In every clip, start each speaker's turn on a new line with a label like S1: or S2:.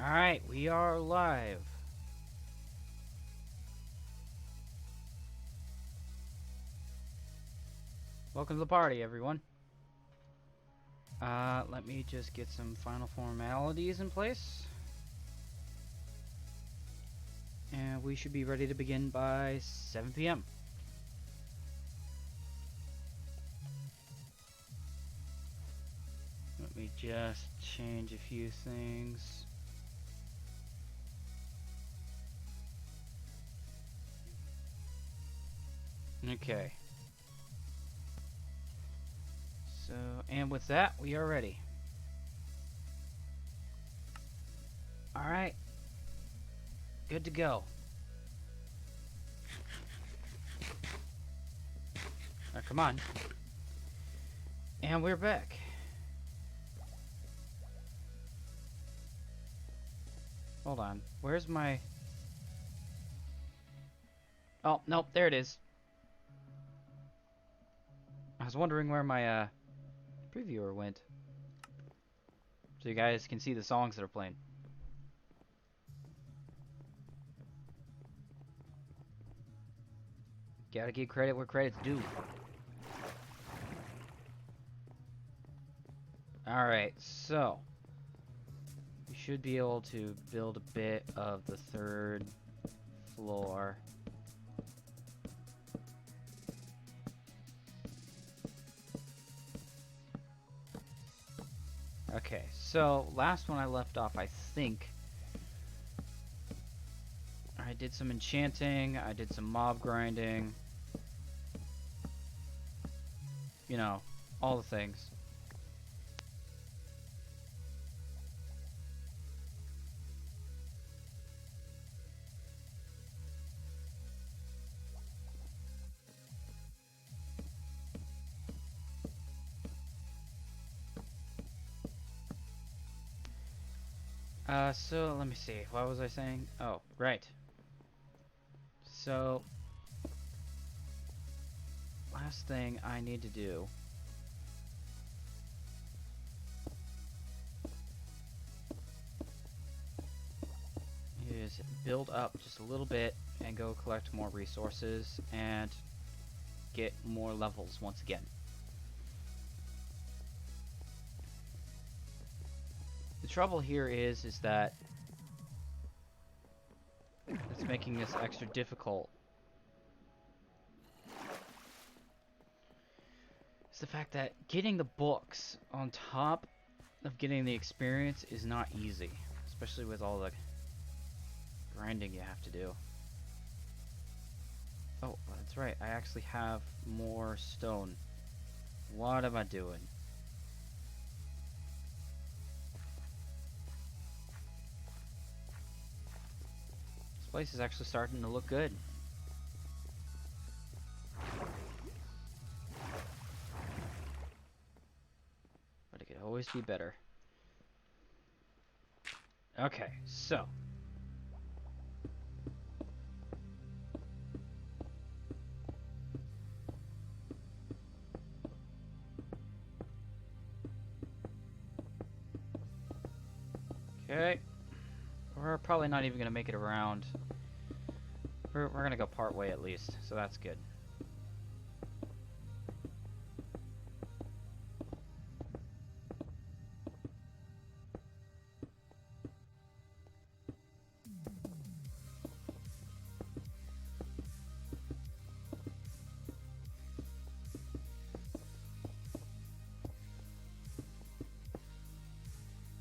S1: Alright, we are live. Welcome to the party, everyone. Let me just get some final formalities in place. And we should be ready to begin by 7 p.m. Let me just change a few things. Okay. So, and with that, we are ready. Alright. Good to go. Now, come on. And we're back. Hold on. Where's my... Oh, nope, there it is. I was wondering where my, previewer went. So you guys can see the songs that are playing. Gotta give credit where credit's due. Alright, so we should be able to build a bit of the third floor. Okay, so last one I left off, I think I did some enchanting, I did some mob grinding. You know, all the things. So let me see. What was I saying? Oh, right. So, last thing I need to do is build up just a little bit and go collect more resources and get more levels once again. The trouble here is that it's making this extra difficult. It's the fact that getting the books on top of getting the experience is not easy, especially with all the grinding you have to do. Oh, that's right, I actually have more stone. What am I doing? This place is actually starting to look good. But it could always be better. Okay, so okay. We're probably not even going to make it around. We're going to go part way at least, so that's good.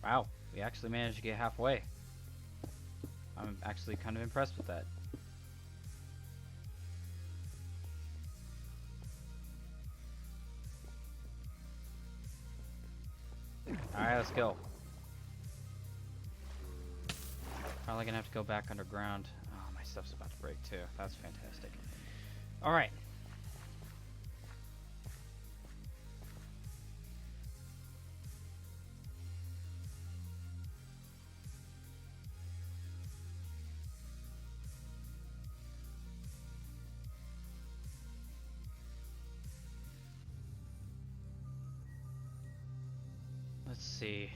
S1: Wow, we actually managed to get halfway. I'm actually kind of impressed with that. Alright, let's go. Probably gonna have to go back underground. Oh, my stuff's about to break too. That's fantastic. Alright. Let's see.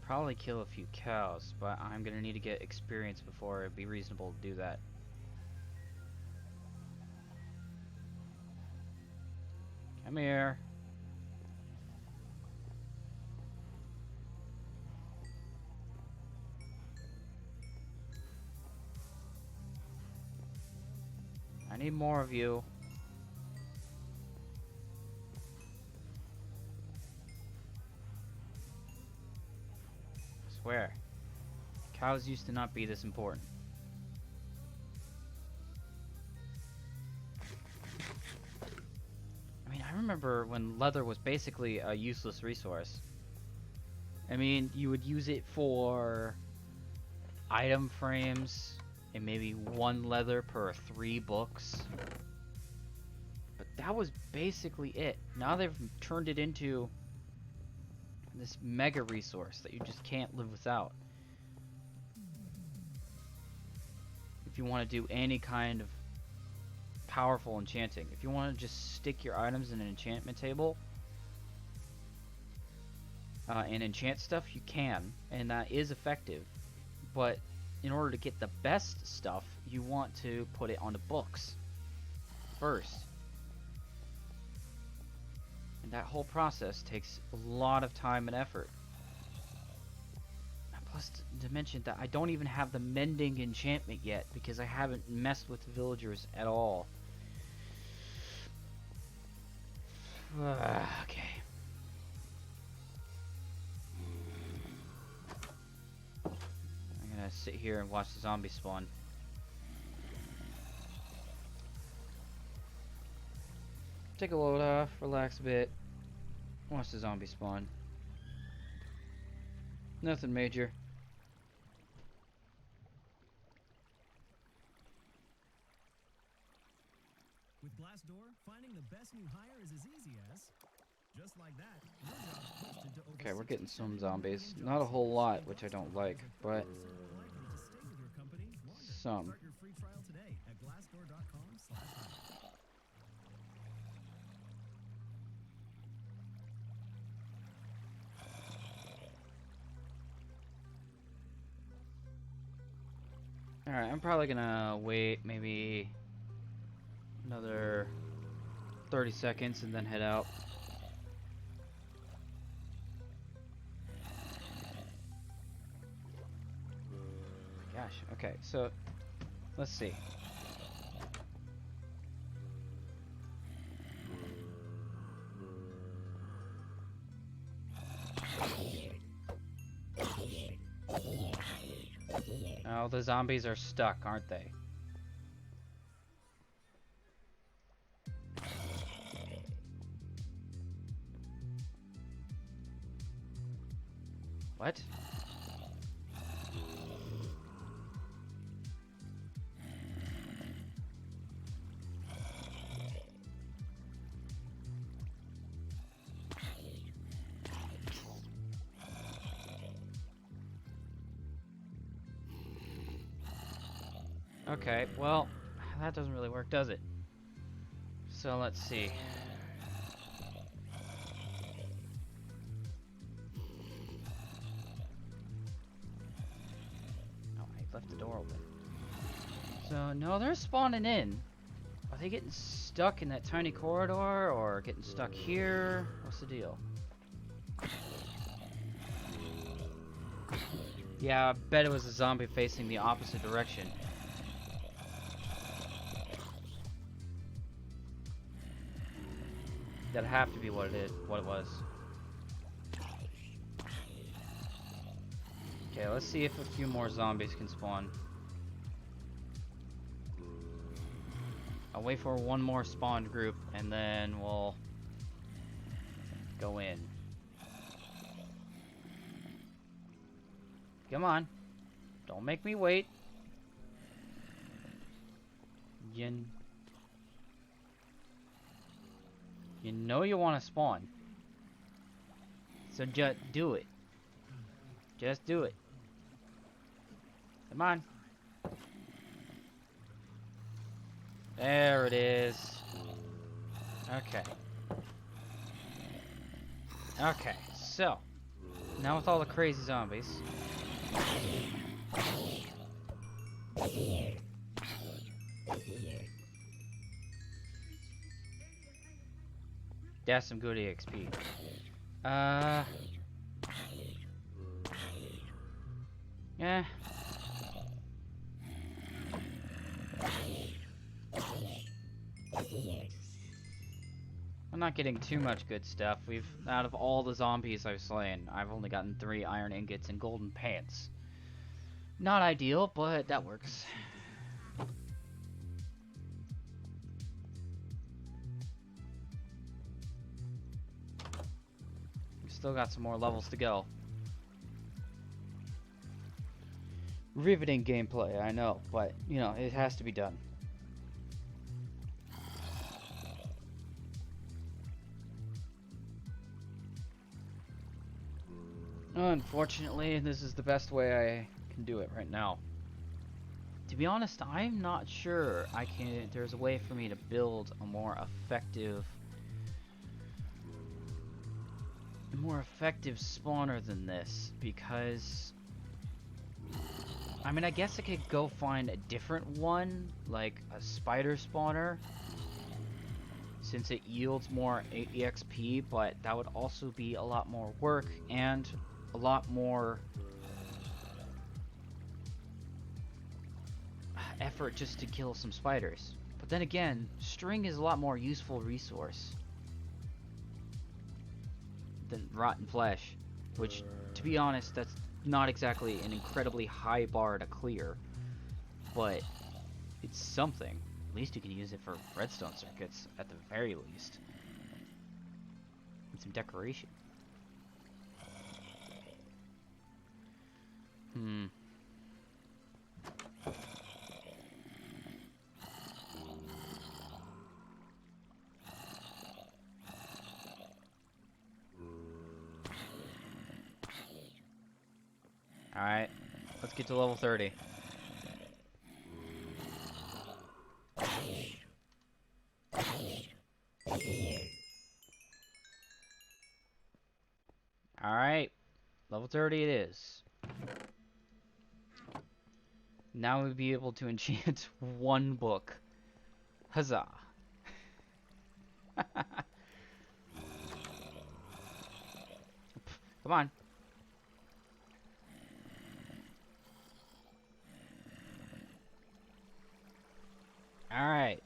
S1: probably kill a few cows, but I'm gonna need to get experience before it'd be reasonable to do that. Come here. I need more of you. I swear. Cows used to not be this important. I mean, I remember when leather was basically a useless resource. I mean, you would use it for item frames and maybe 1 leather per 3 books. But that was basically it. Now they've turned it into this mega resource that you just can't live without. If you want to do any kind of powerful enchanting. If you want to just stick your items in an enchantment table and enchant stuff, you can, and that is effective. But in order to get the best stuff, you want to put it onto books first. And that whole process takes a lot of time and effort. And plus, to mention that I don't even have the mending enchantment yet because I haven't messed with the villagers at all. Okay. I'm gonna sit here and watch the zombies spawn. Take a load off, relax a bit, watch the zombie spawn. Nothing major.
S2: With Glassdoor, finding the best new hire is as easy as just like that. Your job's posted to over
S1: Okay, we're getting
S2: 60
S1: some
S2: million
S1: zombies.
S2: job
S1: Not a whole
S2: seekers.
S1: lot, which I don't like, but
S2: Likely to stay with your company longer.
S1: some.
S2: Start your free trial today at glassdoor.com/hire.
S1: Alright, I'm probably gonna wait maybe another 30 seconds and then head out. Gosh, okay, so let's see. Oh, the zombies are stuck, aren't they? What? Okay, well, that doesn't really work, does it? So let's see. Oh, I left the door open. So, no, they're spawning in. Are they getting stuck in that tiny corridor or getting stuck here? What's the deal? Yeah, I bet it was a zombie facing the opposite direction. That'd have to be what it was. Okay, let's see if a few more zombies can spawn. I'll wait for one more spawned group and then we'll go in. Come on. Don't make me wait. You know you want to spawn. So just do it. Just do it. Come on. There it is. Okay. Okay, so Now with all the crazy zombies. That's some good EXP. Yeah. I'm not getting too much good stuff. Out of all the zombies I've slain, I've only gotten 3 iron ingots and golden pants. Not ideal, but that works. We've still got some more levels to go. Riveting gameplay, I know, but, you know, it has to be done. Unfortunately, this is the best way I can do it right now. To be honest, I'm not sure there's a way for me to build a more effective spawner than this, because I mean, I guess I could go find a different one, like a spider spawner, since it yields more EXP, but that would also be a lot more work and a lot more effort just to kill some spiders. But then again, string is a lot more useful resource than rotten flesh, which, to be honest, that's not exactly an incredibly high bar to clear, but it's something. At least you can use it for redstone circuits, at the very least. And some decoration. Alright, let's get to level 30. Alright, level 30 it is. Now we'll be able to enchant one book. Huzzah. Come on. Alright.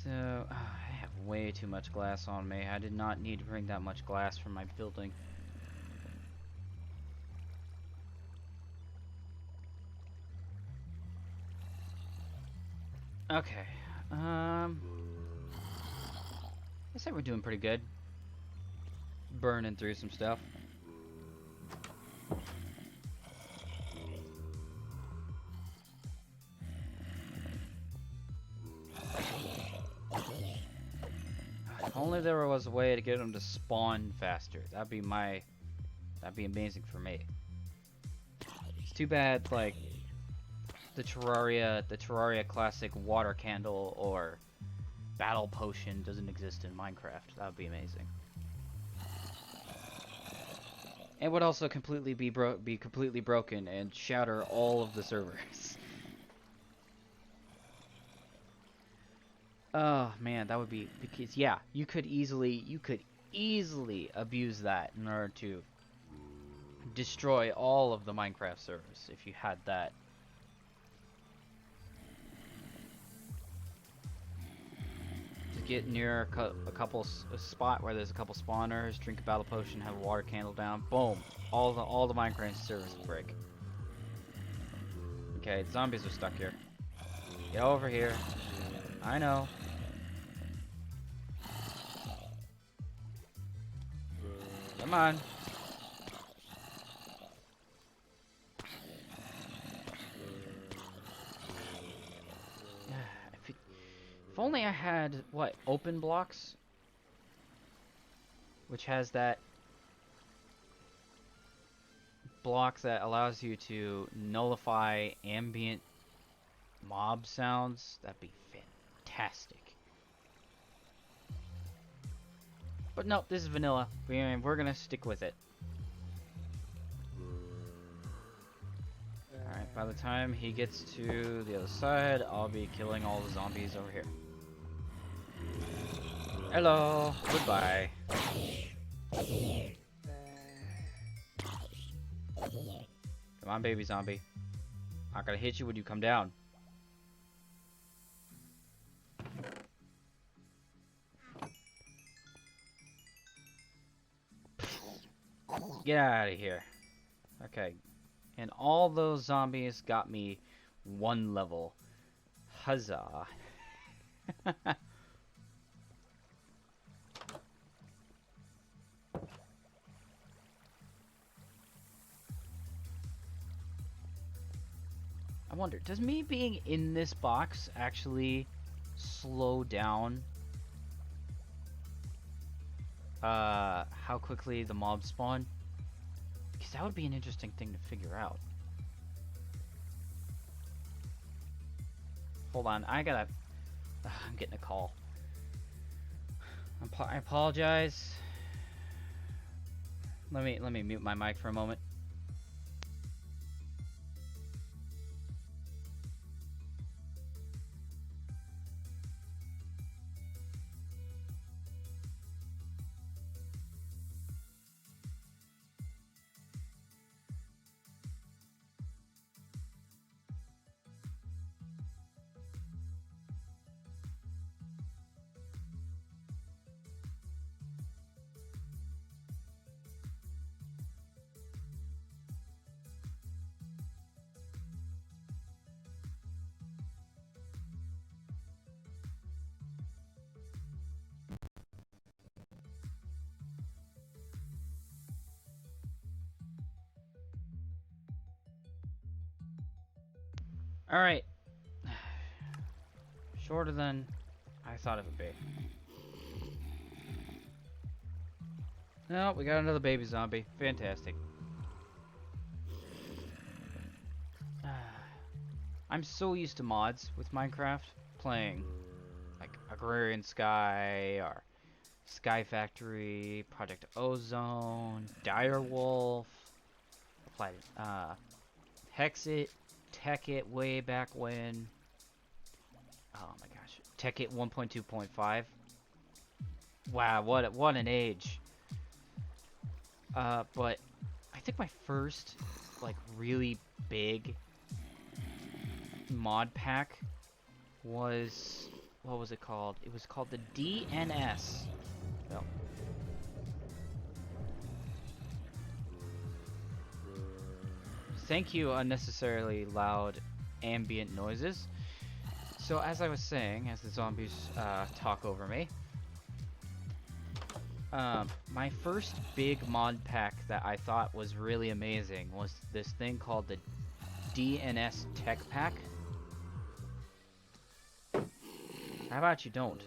S1: So, I have way too much glass on me. I did not need to bring that much glass from my building. Okay. I say we're doing pretty good. Burning through some stuff. If only there was a way to get them to spawn faster. That'd be amazing for me. It's too bad, like, the Terraria Classic Water Candle or Battle Potion doesn't exist in Minecraft. That would be amazing. It would also completely be completely broken and shatter all of the servers. Oh man, that would be, because yeah, you could easily abuse that in order to destroy all of the Minecraft servers if you had that. Get near a spot where there's a couple spawners, drink a battle potion, have a water candle down, boom, all the Minecraft servers break. Okay, the zombies are stuck here. Get over here. I know. Come on. If only I had, what, open blocks? Which has that block that allows you to nullify ambient mob sounds. That'd be fantastic. But no, this is vanilla. We're gonna stick with it. Alright, by the time he gets to the other side, I'll be killing all the zombies over here. Hello. Goodbye. Come on, baby zombie. Not gonna hit you when you come down. Get out of here. Okay. And all those zombies got me 1 level. Huzzah. I wonder, does me being in this box actually slow down how quickly the mobs spawn? Because that would be an interesting thing to figure out. Hold on, I'm getting a call. I apologize. Let me mute my mic for a moment. Alright. Shorter than I thought it would be. No, we got another baby zombie. Fantastic. I'm so used to mods with Minecraft. Playing like Agrarian Sky or Sky Factory, Project Ozone, Direwolf. Applied Hexit, Techit way back when. Oh my gosh. Techit 1.2.5. Wow, what an age. But I think my first like really big mod pack was, what was it called? It was called the DNS. Oh. Thank you, unnecessarily loud ambient noises. So as I was saying, as the zombies talk over me, my first big mod pack that I thought was really amazing was this thing called the DNS Tech Pack. How about you don't?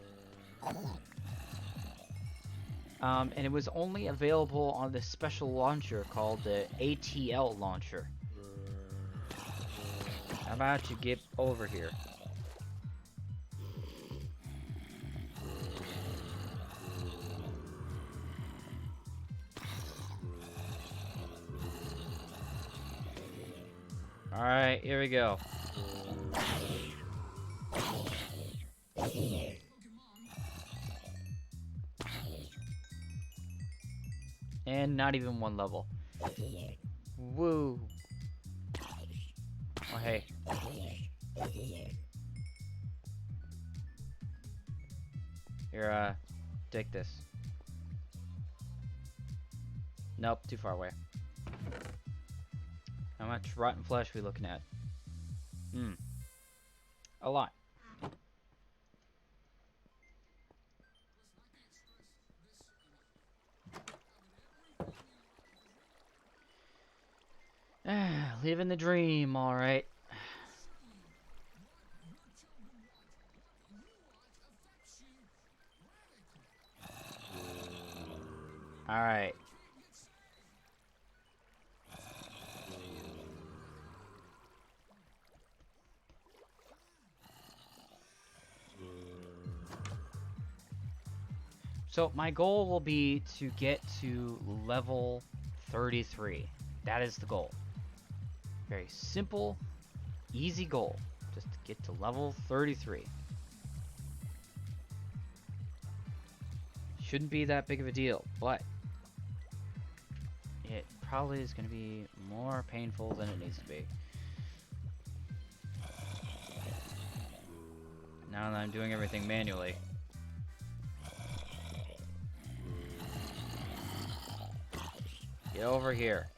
S1: And it was only available on this special launcher called the ATL launcher. How about you get over here? Alright, here we go. And not even 1 level. Woo. Oh, hey. Here, take this. Nope, too far away. How much rotten flesh we looking at? A lot. Living the dream, alright. Alright. So my goal will be to get to level 33. That is the goal. Very simple, easy goal. Just to get to level 33. Shouldn't be that big of a deal, but it probably is going to be more painful than it needs to be. Now that I'm doing everything manually. Get over here.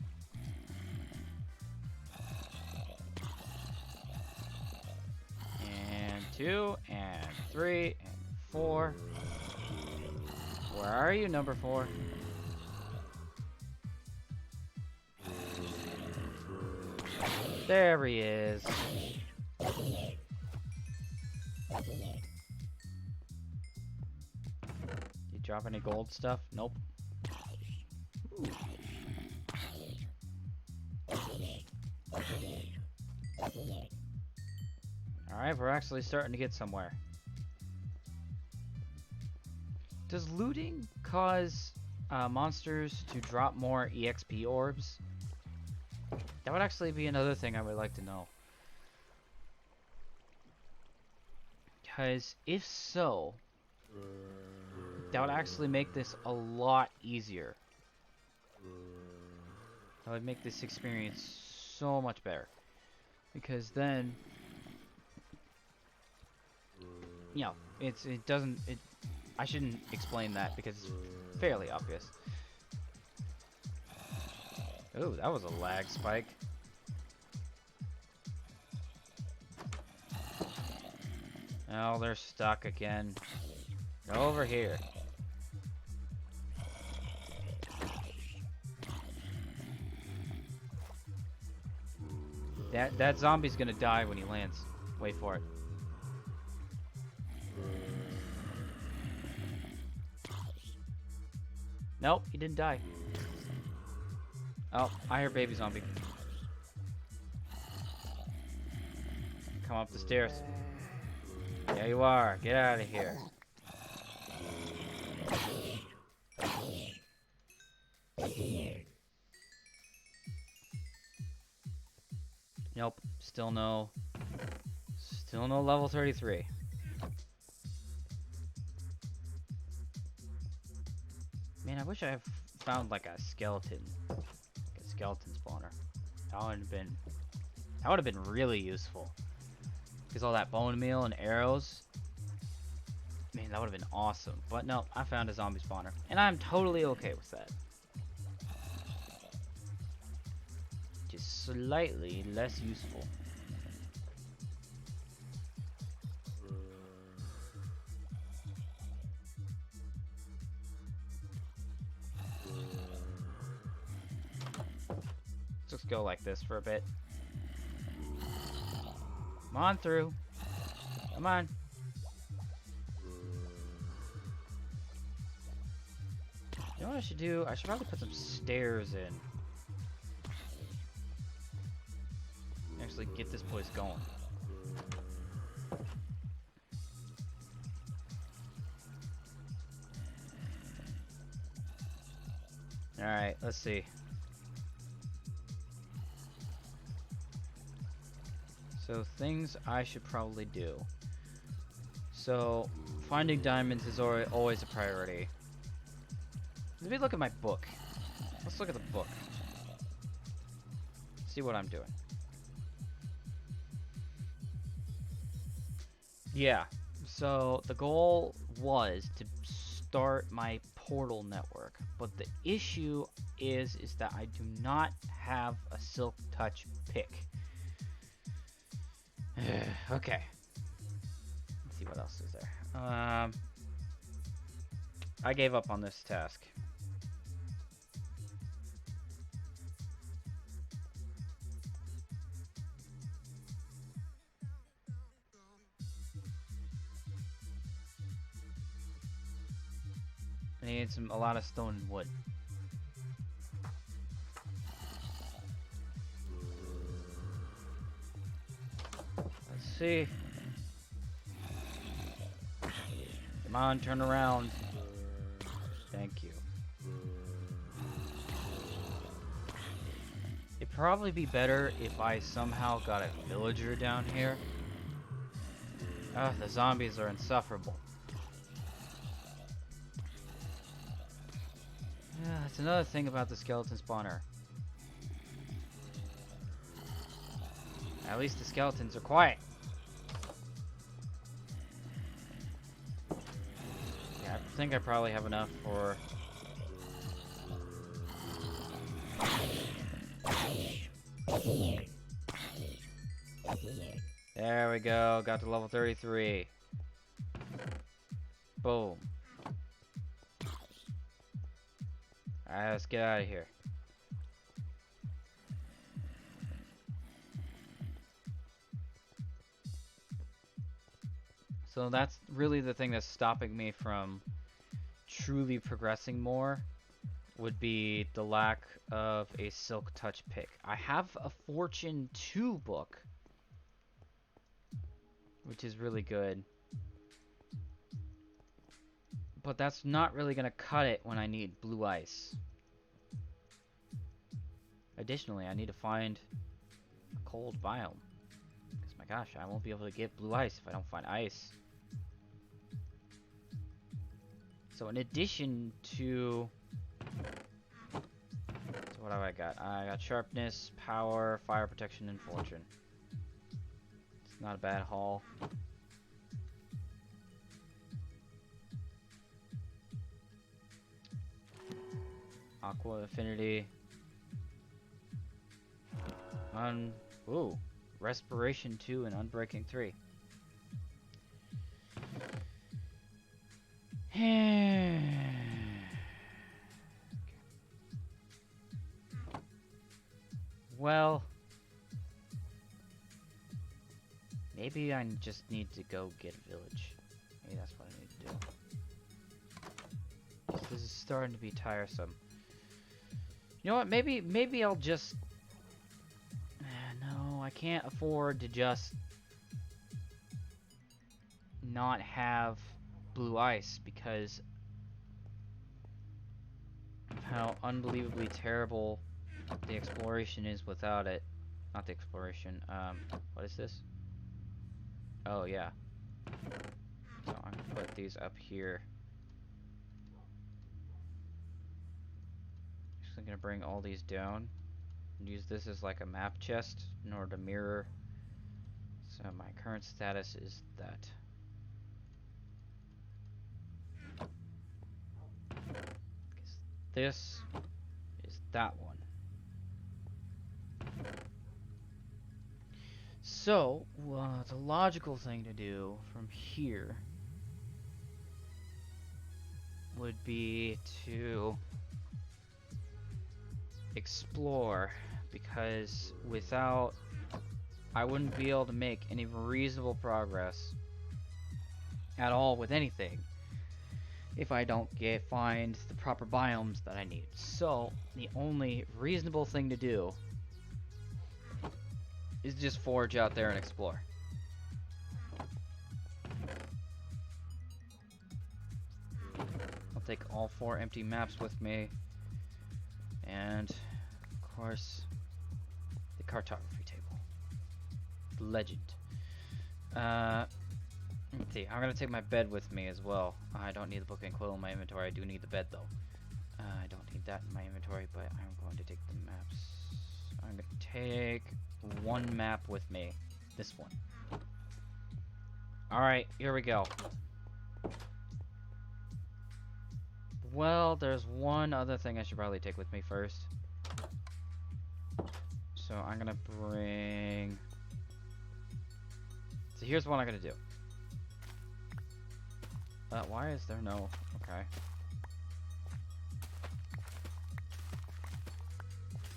S1: And 2, and 3, and 4. Where are you, number 4? There he is. You drop any gold stuff? Nope. Ooh. Alright, we're actually starting to get somewhere. Does looting cause monsters to drop more EXP orbs? That would actually be another thing I would like to know. Because if so, that would actually make this a lot easier. That would make this experience so much better. Because then, you know, I shouldn't explain that because it's fairly obvious. Ooh, that was a lag spike. Oh, they're stuck again. Go over here. That zombie's gonna die when he lands. Wait for it. Nope, he didn't die. Oh, I hear baby zombie. Come up the stairs. Yeah, you are. Get out of here. Nope, still no level 33. Man, I wish I found like a skeleton spawner. That would have been really useful. Because all that bone meal and arrows, man, that would have been awesome. But no, I found a zombie spawner, and I'm totally okay with that. Just slightly less useful. Let's just go like this for a bit. Come on through. Come on. You know what I should do? I should probably put some stairs in. Actually get this place going. Alright, let's see. So things I should probably do. So finding diamonds is always a priority. Let me look at my book. Let's look at the book. See what I'm doing. Yeah, so the goal was to start my portal network, but the issue is that I do not have a silk touch pick. Okay. Let's see what else is there. I gave up on this task. I need a lot of stone and wood. Let's see. Come on, turn around. probably be better if I somehow got a villager down here. Ugh, the zombies are insufferable. Yeah, that's another thing about the skeleton spawner. At least the skeletons are quiet. Yeah, I think I probably have enough for... There we go, got to level 33. Boom. Alright, let's get out of here. So that's really the thing that's stopping me from truly progressing more, would be the lack of a Silk Touch pick. I have a Fortune 2 book, which is really good. But that's not really going to cut it when I need blue ice. Additionally, I need to find a cold biome. Because my gosh, I won't be able to get blue ice if I don't find ice. So in addition to... So what have I got? I got sharpness, power, fire protection, and fortune. It's not a bad haul. Aqua affinity. Ooh. Respiration 2 and Unbreaking 3. Well, maybe I just need to go get a village. Maybe that's what I need to do. This is starting to be tiresome. You know what? Maybe I'll just... No, I can't afford to just not have blue ice because of how unbelievably terrible the exploration is without it. Not the exploration. What is this? Oh, yeah. So I'm gonna put these up here. Just gonna bring all these down and use this as like a map chest in order to mirror. So my current status is that. This is that one. So, the logical thing to do from here would be to explore, because without, I wouldn't be able to make any reasonable progress at all with anything if I don't find the proper biomes that I need. So, the only reasonable thing to do is just forage out there and explore. I'll take all 4 empty maps with me, and of course the cartography table. The legend. Let's see, I'm gonna take my bed with me as well. I don't need the book and quill in my inventory. I do need the bed though. I don't need that in my inventory, but I'm going to take the maps. I'm gonna take 1 map with me. This one. Alright, here we go. Well, there's one other thing I should probably take with me first. So I'm gonna bring... So here's what I'm gonna do. Why is there no... Okay.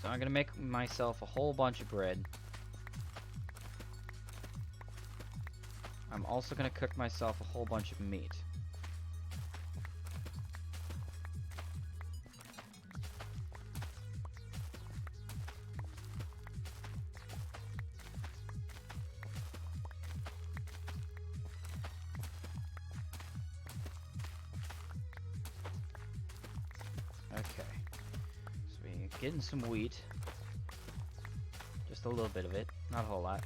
S1: So I'm gonna make myself a whole bunch of bread. I'm also gonna cook myself a whole bunch of meat. Okay. So we're getting some wheat. Just a little bit of it, not a whole lot.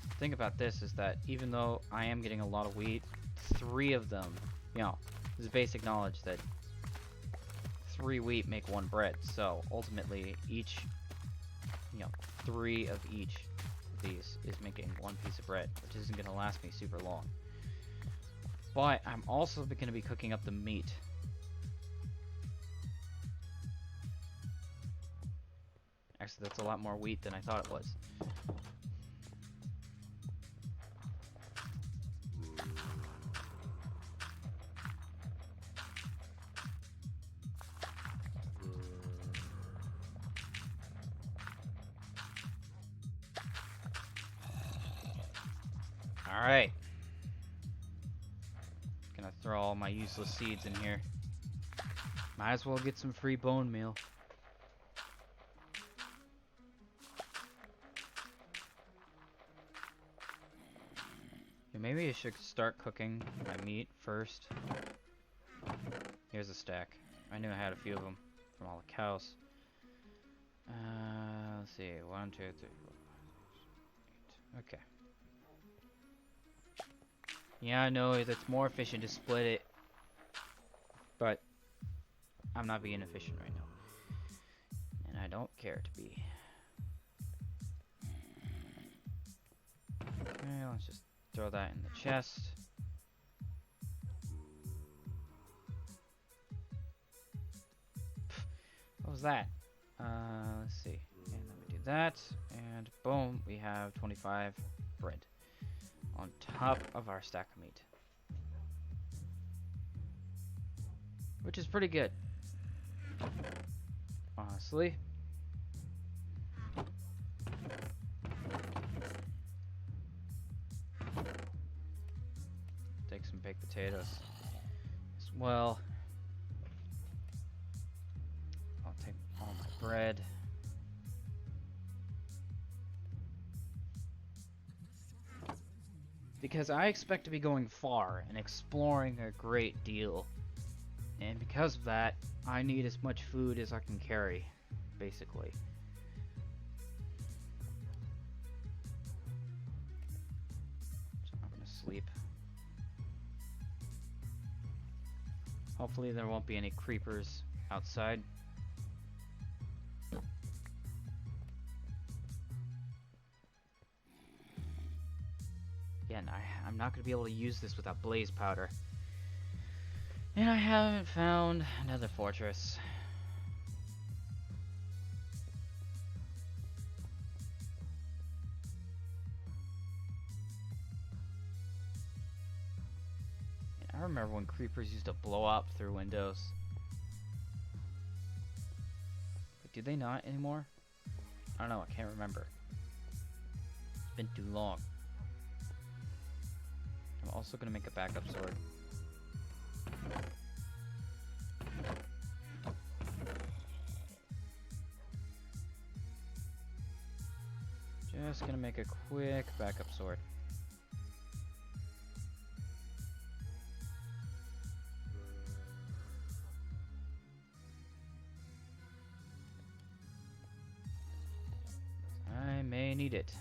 S1: The thing about this is that even though I am getting a lot of wheat, 3 of them, you know, this is basic knowledge that 3 wheat make 1 bread. So ultimately, each, you know, 3 of each of these is making 1 piece of bread, which isn't going to last me super long. But I'm also going to be cooking up the meat. Actually, that's a lot more wheat than I thought it was. Alright. Gonna throw all my useless seeds in here. Might as well get some free bone meal. Yeah, maybe I should start cooking my meat first. Here's a stack. I knew I had a few of them from all the cows. Let's see. 1, 2, 3, 4, 5, 6, 8. Okay. Yeah, I know it's more efficient to split it, but I'm not being efficient right now, and I don't care to be. Okay, let's just throw that in the chest. What was that? Let's see. And then we do that, and boom, we have 25 bread on top of our stack of meat, which is pretty good, honestly. Take some baked potatoes as well. I'll take all my bread. Because I expect to be going far and exploring a great deal. And because of that, I need as much food as I can carry, basically. So I'm gonna sleep. Hopefully there won't be any creepers outside. Again, I'm not going to be able to use this without blaze powder. And I haven't found another fortress. And I remember when creepers used to blow up through windows. But do they not anymore? I don't know, I can't remember. It's been too long. I'm also going to make a backup sword. Just going to make a quick backup sword. I may need it.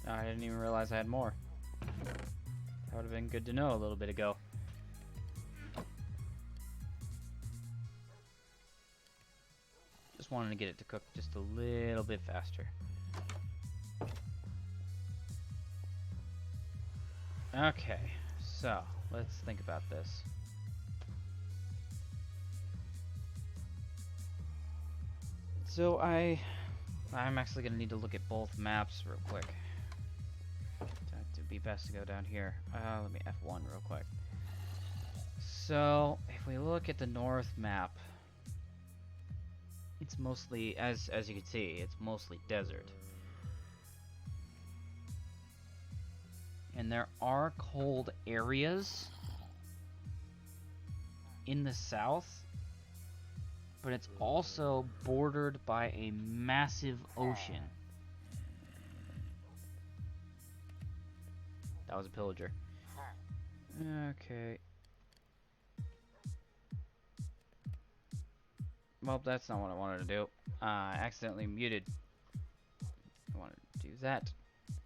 S1: I didn't even realize I had more. That would have been good to know a little bit ago. Just wanted to get it to cook just a little bit faster. Okay, so let's think about this. So I I'm actually gonna need to look at both maps real quick. It'd be best to go down here. Let me F1 real quick. So, if we look at the north map, it's mostly, as you can see, it's mostly desert. And there are cold areas in the south, but it's also bordered by a massive ocean. That was a pillager. Okay. Well, that's not what I wanted to do. I accidentally muted. I wanted to do that.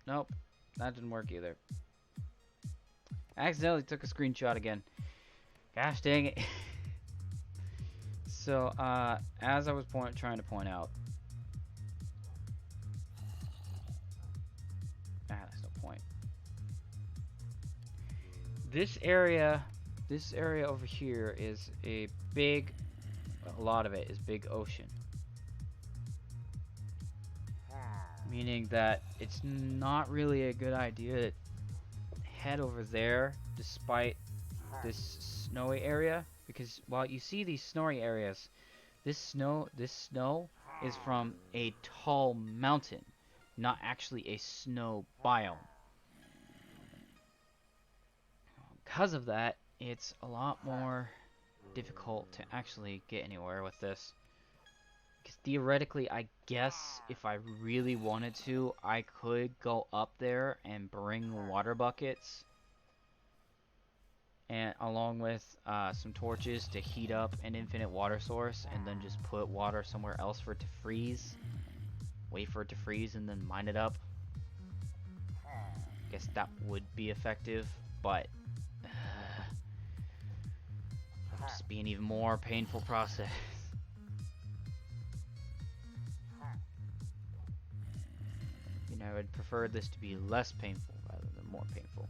S1: Nope. That didn't work either. I accidentally took a screenshot again. Gosh dang it. So, as I was trying to point out. That's no point. This area over here is a lot of it is big ocean. Meaning that it's not really a good idea to head over there despite this snowy area, because while you see these snowy areas, this snow is from a tall mountain, not actually a snow biome. Because of that, it's a lot more difficult to actually get anywhere with this. Because theoretically, I guess if I really wanted to, I could go up there and bring water buckets, and along with some torches to heat up an infinite water source, and then just put water somewhere else for it to freeze. Wait for it to freeze and then mine it up. Guess that would be effective, but just be an even more painful process. You know, I'd prefer this to be less painful rather than more painful.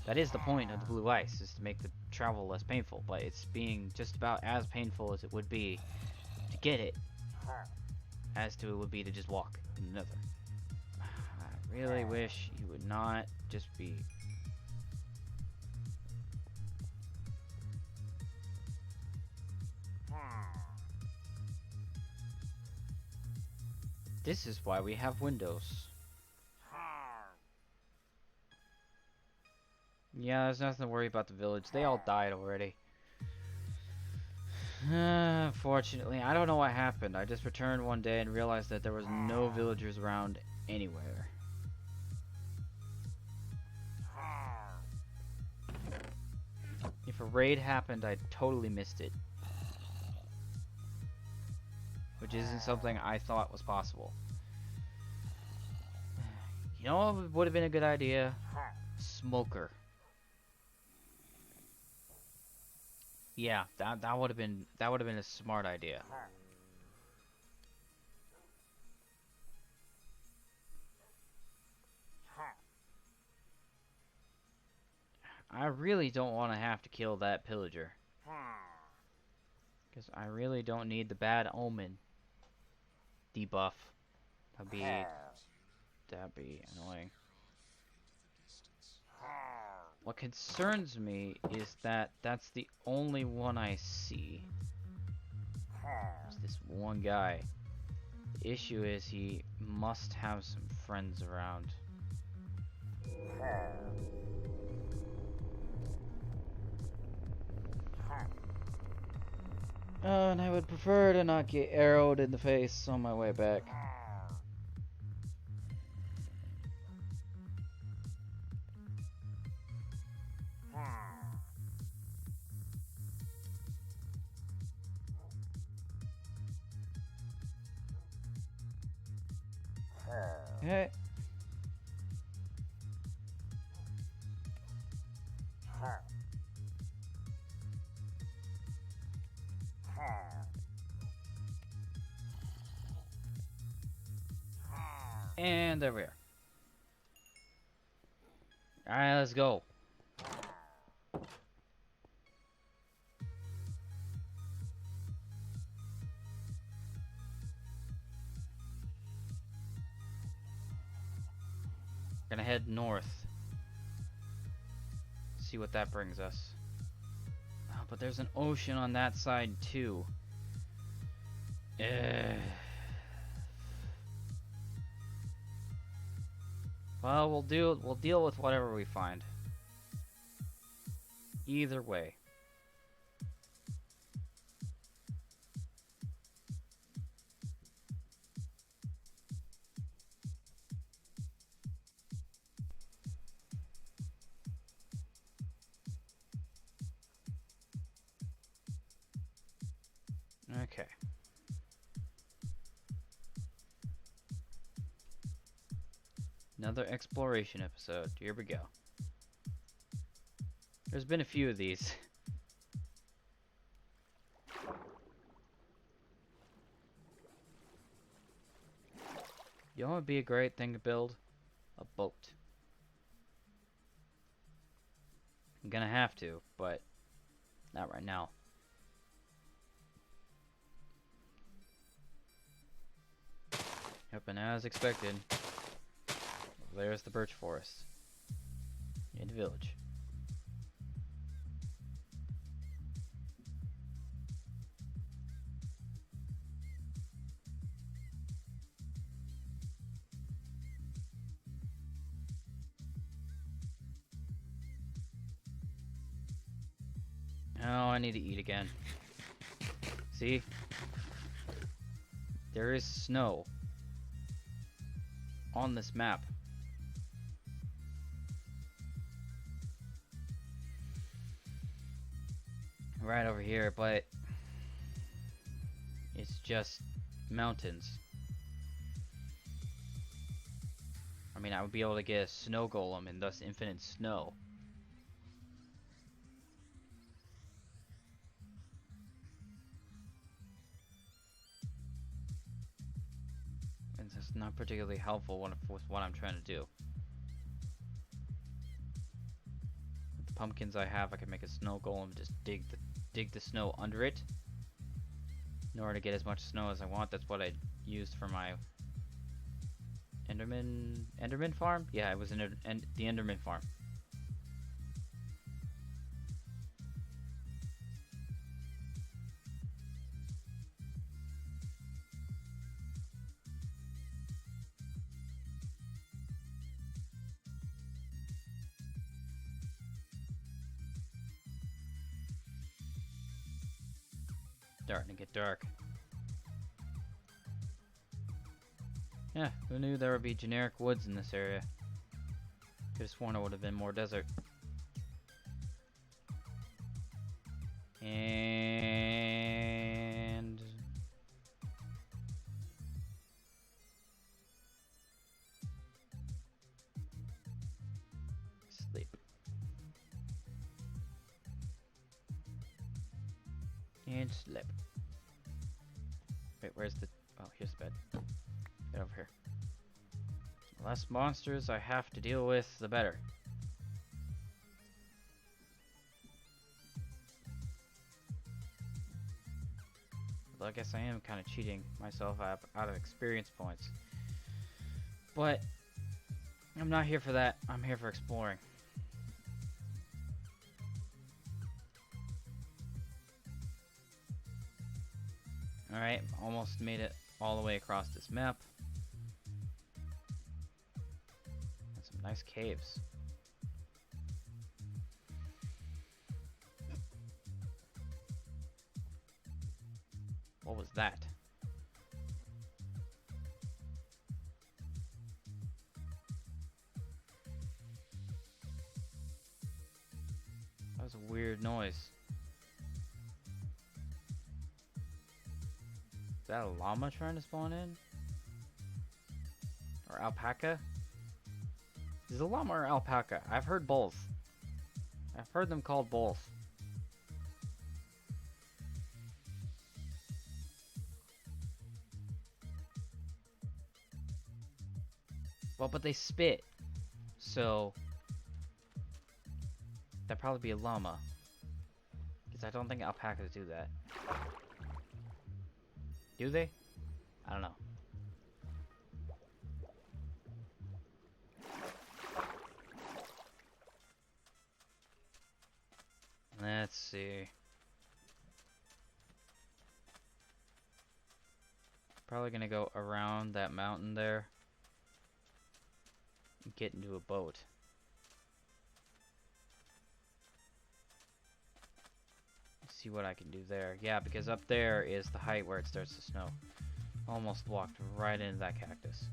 S1: That is the point of the blue ice, is to make the travel less painful, but it's being just about as painful as it would be to get it, as to it would be to just walk in the nether. I really wish you would not just be... This is why we have windows. Yeah, there's nothing to worry about the village. They all died already. Fortunately, I don't know what happened. I just returned one day and realized that there was no villagers around anywhere. If a raid happened, I totally missed it. Which isn't something I thought was possible. You know what would have been a good idea? Smoker. Yeah, that would have been a smart idea. I really don't want to have to kill that pillager, because I really don't need the bad omen debuff. That'd be annoying. What concerns me is that that's the only one I see. It's this one guy. The issue is he must have some friends around. And I would prefer to not get arrowed in the face on my way back. Okay. And there we are. Alright, let's go. Gonna head north. See what that brings us. Oh, but there's an ocean on that side too. Well, we'll deal with whatever we find. Either way. Okay. Another exploration episode. Here we go. There's been a few of these. You know what would be a great thing to build? A boat. I'm gonna have to, but not right now. Yep, and as expected, there's the birch forest. In the village. Oh, I need to eat again. See? There is snow on this map. Right over here, but it's just mountains. I mean, I would be able to get a snow golem and thus infinite snow. And it's not particularly helpful with what I'm trying to do. With the pumpkins I have, I can make a snow golem, just dig the snow under it in order to get as much snow as I want. That's what I used for my Enderman farm? Yeah, it was the Enderman farm. Starting to get dark. Yeah, who knew there would be generic woods in this area? Could've sworn it would have been more desert. And sleep. And sleep. Wait, where's the... Oh, here's the bed. Get over here. The less monsters I have to deal with, the better. Well, I guess I am kind of cheating myself out of experience points. But I'm not here for that. I'm here for exploring. Alright, almost made it all the way across this map. And some nice caves. What was that? That was a weird noise. Is that a llama trying to spawn in? Or alpaca? Is it a llama or alpaca? I've heard both. I've heard them called both. Well, but they spit. So that'd probably be a llama. Because I don't think alpacas do that. Do they? I don't know. Let's see. Probably gonna go around that mountain there. And get into a boat. See what I can do there. Yeah, because up there is the height where it starts to snow. Almost walked right into that cactus.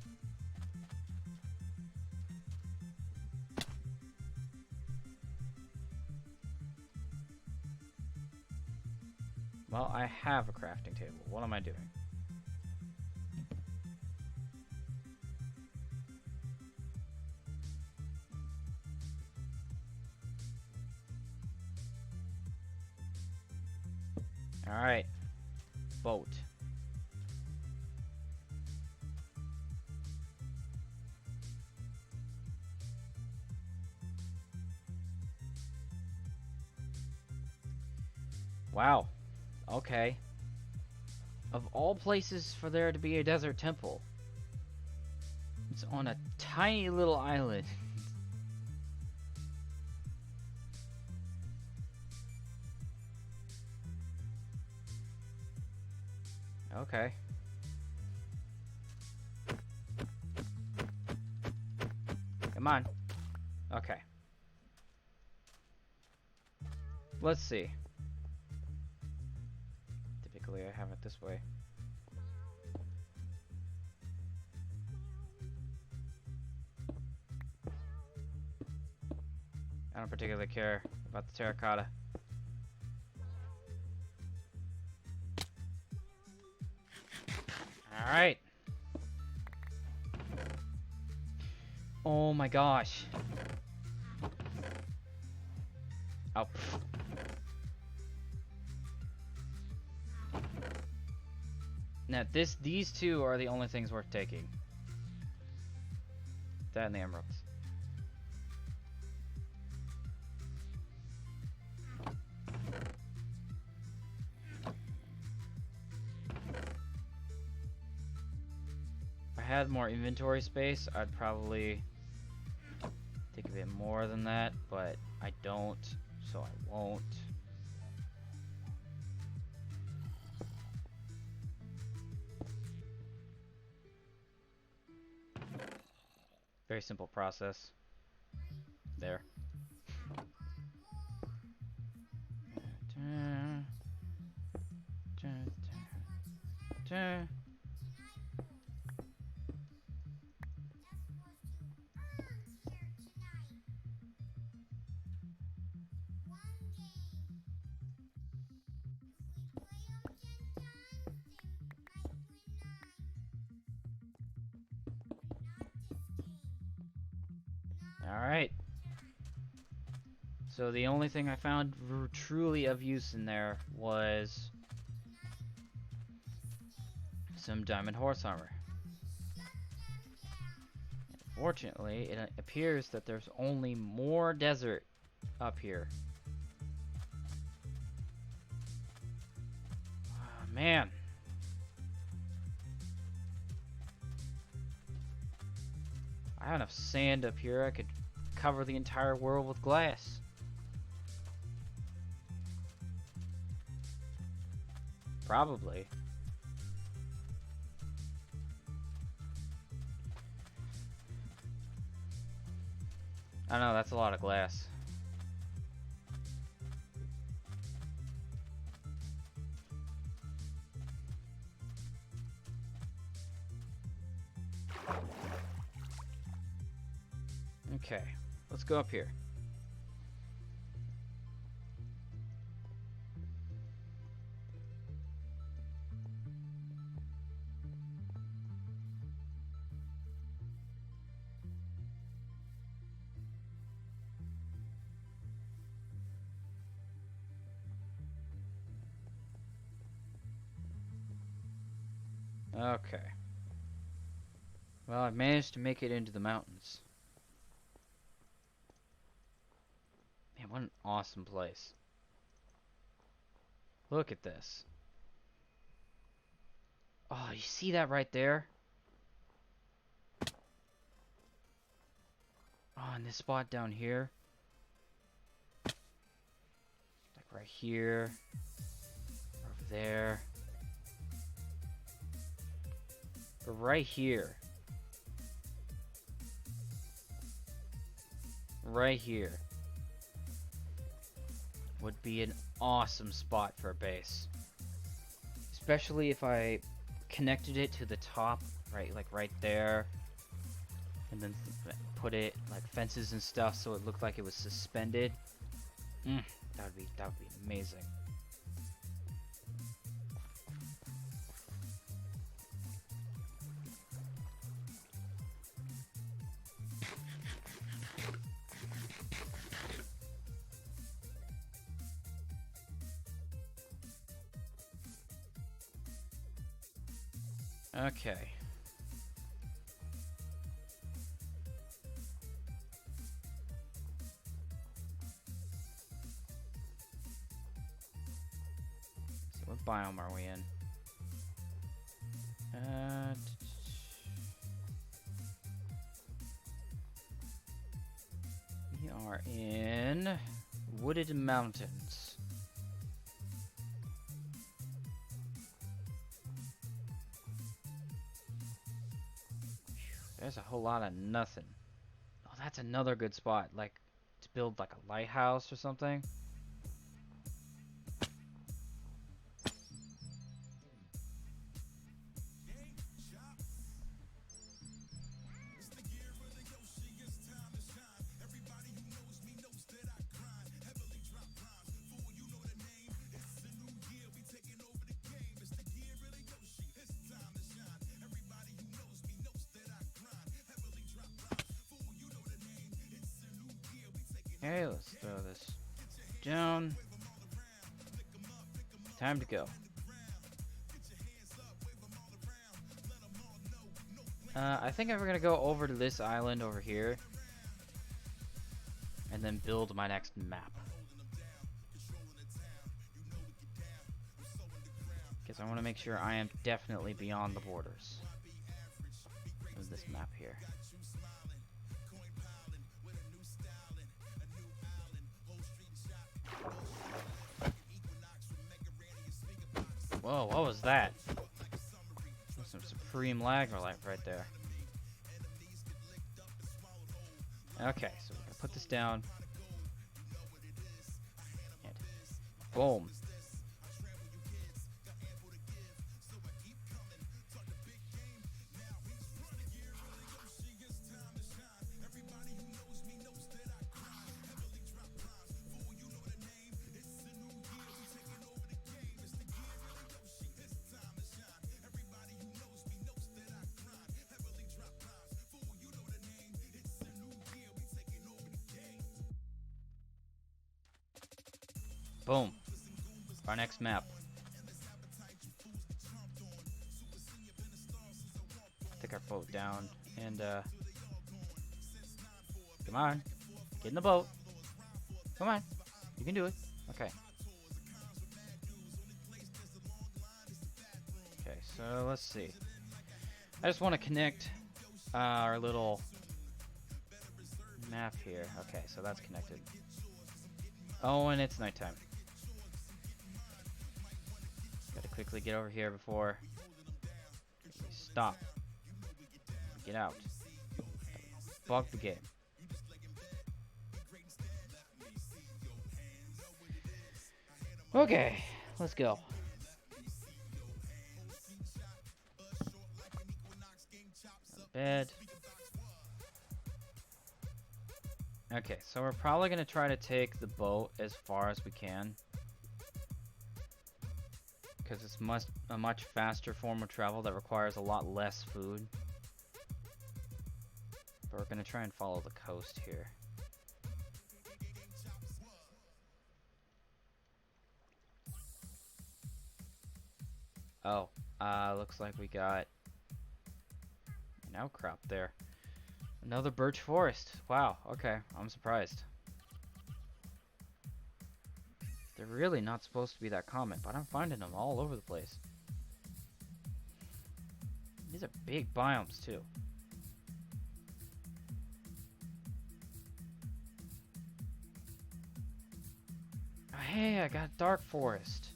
S1: Well, I have a crafting table. What am I doing? Alright. Boat. Wow. Okay. Of all places for there to be a desert temple, it's on a tiny little island. Okay. Come on. Okay. Let's see. Typically I have it this way. I don't particularly care about the terracotta. Alright. Oh my gosh. Oh. Now these two are the only things worth taking. That and the emeralds. If I had more inventory space, I'd probably take a bit more than that, but I don't, so I won't. Very simple process. There. Alright. So the only thing I found truly of use in there was some diamond horse armor. Fortunately, it appears that there's only more desert up here. Oh, man. I have enough sand up here, I could cover the entire world with glass. Probably. I know, that's a lot of glass. Okay, let's go up here. Okay. Well, I've managed to make it into the mountains. Man, what an awesome place. Look at this. Oh, you see that right there? Oh, and this spot down here. Like Right here. Over there. Or right here. Right here. Would be an awesome spot for a base. Especially if I connected it to the top, right, like right there. And then put it like fences and stuff so it looked like it was suspended. That would be amazing. Okay. So what biome are we in? We are in wooded mountains. There's a whole lot of nothing. Oh, that's another good spot, like to build like a lighthouse or something. Okay, let's throw this down. Time to go. I think I'm gonna go over to this island over here and then build my next map. Because I want to make sure I am definitely beyond the borders of this map here. Whoa, what was that? Some supreme lag right there. Okay, so we're gonna put this down. And boom. Boom. Our next map. Take our boat down and come on. Get in the boat. Come on. You can do it. Okay. Okay, so let's see. I just want to connect our little map here. Okay, so that's connected. Oh, and it's nighttime. Gotta quickly get over here before we stop. Get out. Bug the game. Okay, let's go. Bed. Okay, so we're probably going to try to take the boat as far as we can. Because it's a much faster form of travel that requires a lot less food. But we're going to try and follow the coast here. Oh, looks like we got an outcrop there. Another birch forest. Wow, okay, I'm surprised. They're really not supposed to be that common, but I'm finding them all over the place. These are big biomes, too. Oh, Hey, I got Dark Forest.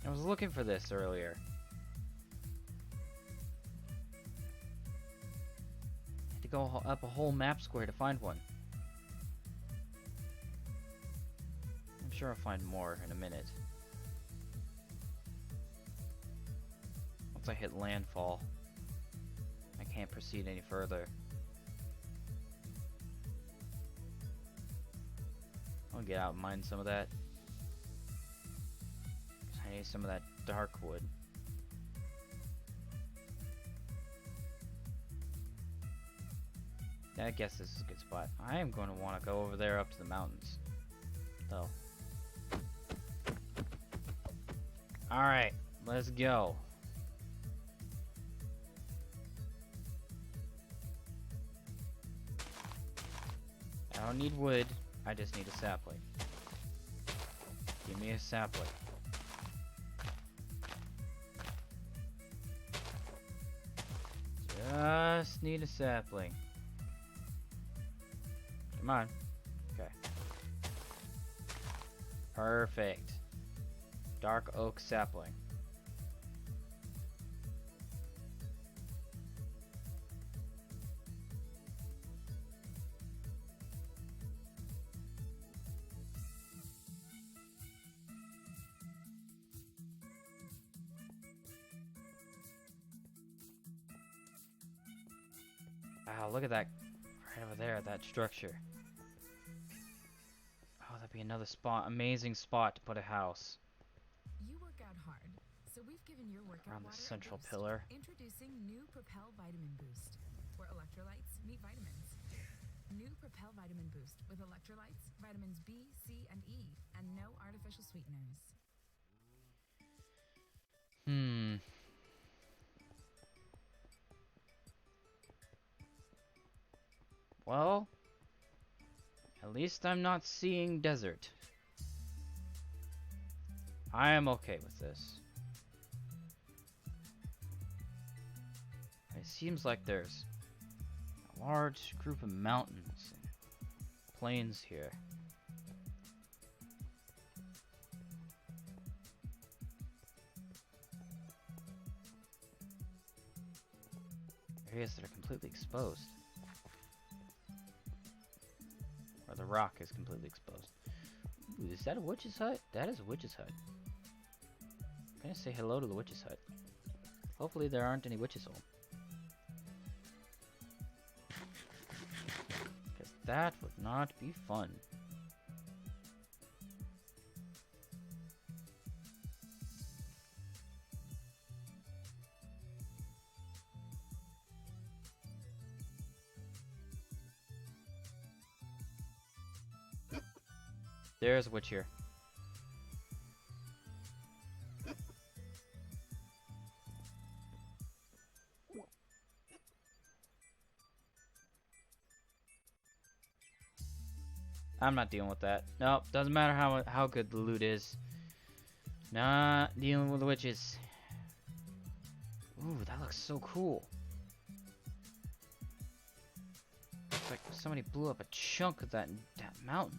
S1: I was looking for this earlier. Had to go up a whole map square to find one. I'm sure I'll find more in a minute. Once I hit landfall, I can't proceed any further. I'll get out and mine some of that. I need some of that dark wood. I guess this is a good spot. I am going to want to go over there up to the mountains, though. Alright, let's go. I don't need wood, I just need a sapling. Give me a sapling. Just need a sapling. Come on. Okay. Perfect. Dark oak sapling. Wow, look at that right over there, that structure. Oh, that'd be another spot, amazing spot to put a house.
S3: You work out hard, so we've given your workout
S1: Around the
S3: water a
S1: central
S3: boost.
S1: pillar.
S3: Introducing new Propel Vitamin Boost, where electrolytes meet vitamins. New Propel Vitamin Boost with electrolytes, vitamins B, C, and E, and no artificial sweeteners.
S1: Well, at least I'm not seeing desert. I am okay with this. It seems like there's a large group of mountains and plains here. Areas that are completely exposed. Or the rock is completely exposed. Ooh, is that a witch's hut? That is a witch's hut. I'm gonna say hello to the witch's hut. Hopefully there aren't any witches home. Because that would not be fun. There's a witch here. I'm not dealing with that. Nope, doesn't matter how good the loot is. Not dealing with the witches. Ooh, that looks so cool. It's like somebody blew up a chunk of that mountain.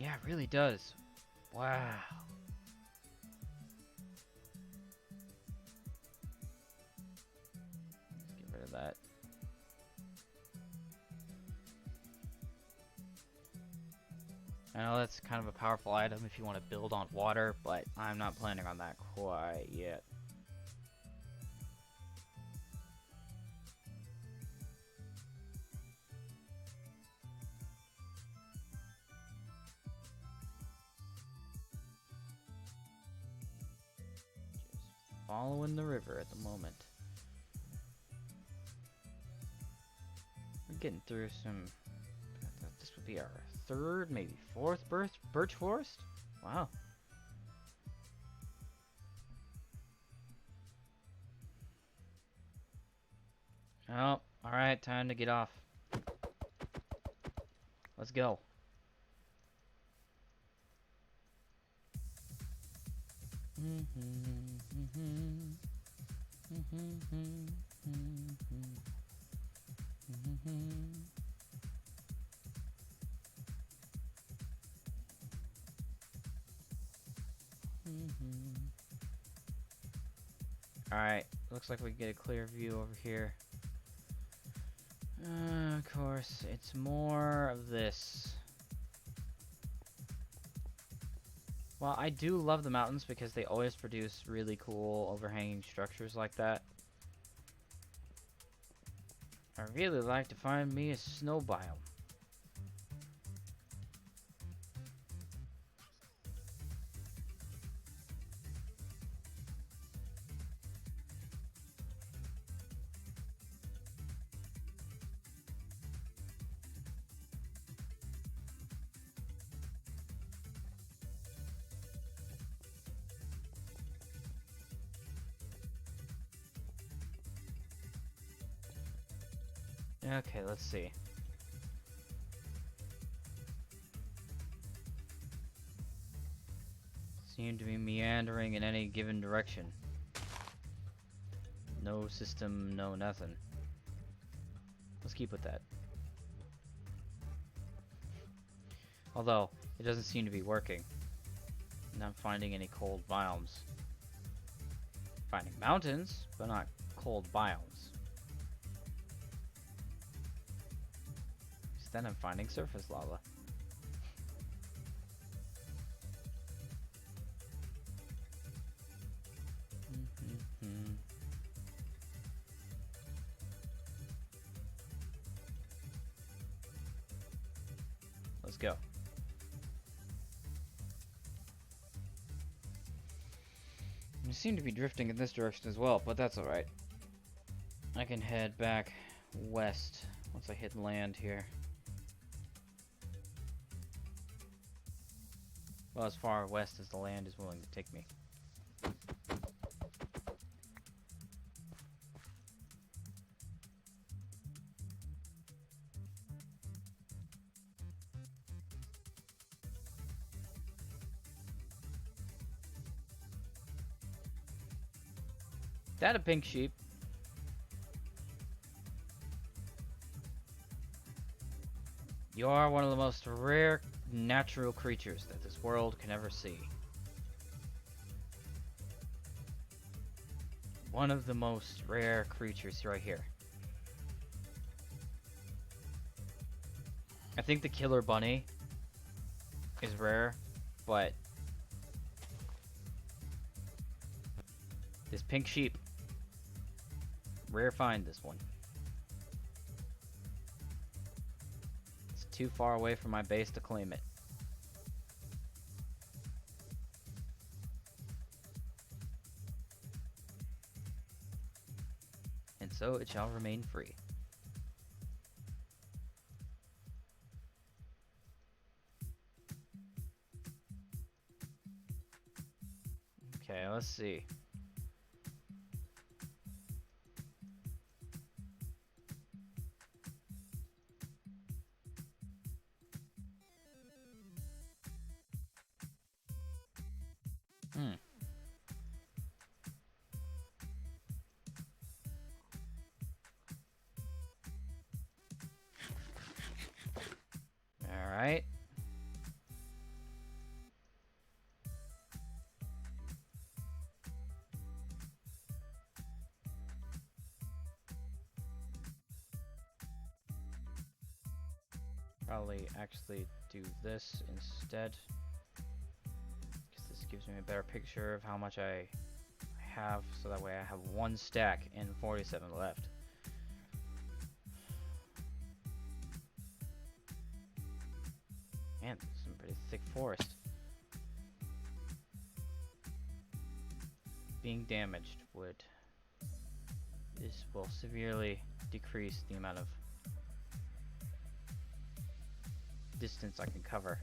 S1: Yeah, it really does. Wow. Let's get rid of that. I know that's kind of a powerful item if you want to build on water, but I'm not planning on that quite yet. Just following the river at the moment. We're getting through some... This would be our third, maybe fourth birch forest? Wow. Oh, alright, time to get off. Let's go. Alright, looks like we get a clear view over here. Of course, it's more of this. Well, I do love the mountains because they always produce really cool overhanging structures like that. I really like to find me a snow biome. Okay, let's see. Seem to be meandering in any given direction. No system, no nothing. Let's keep with that. Although, it doesn't seem to be working. Not finding any cold biomes. Finding mountains, but not cold biomes. Then I'm finding surface lava. Let's go. We seem to be drifting in this direction as well, but that's alright. I can head back west once I hit land here. Well, as far west as the land is willing to take me. That a pink sheep? You are one of the most rare natural creatures that this world can ever see. One of the most rare creatures right here. I think the killer bunny is rare, but this pink sheep, rare find this one. It's too far away from my base to claim it. And so it shall remain free. Okay, let's see. All right. Probably actually do this instead, because this gives me a better picture of how much I have, so that way I have one stack and 47 left. Man, some pretty thick forest. Being damaged this will severely decrease the amount of distance I can cover.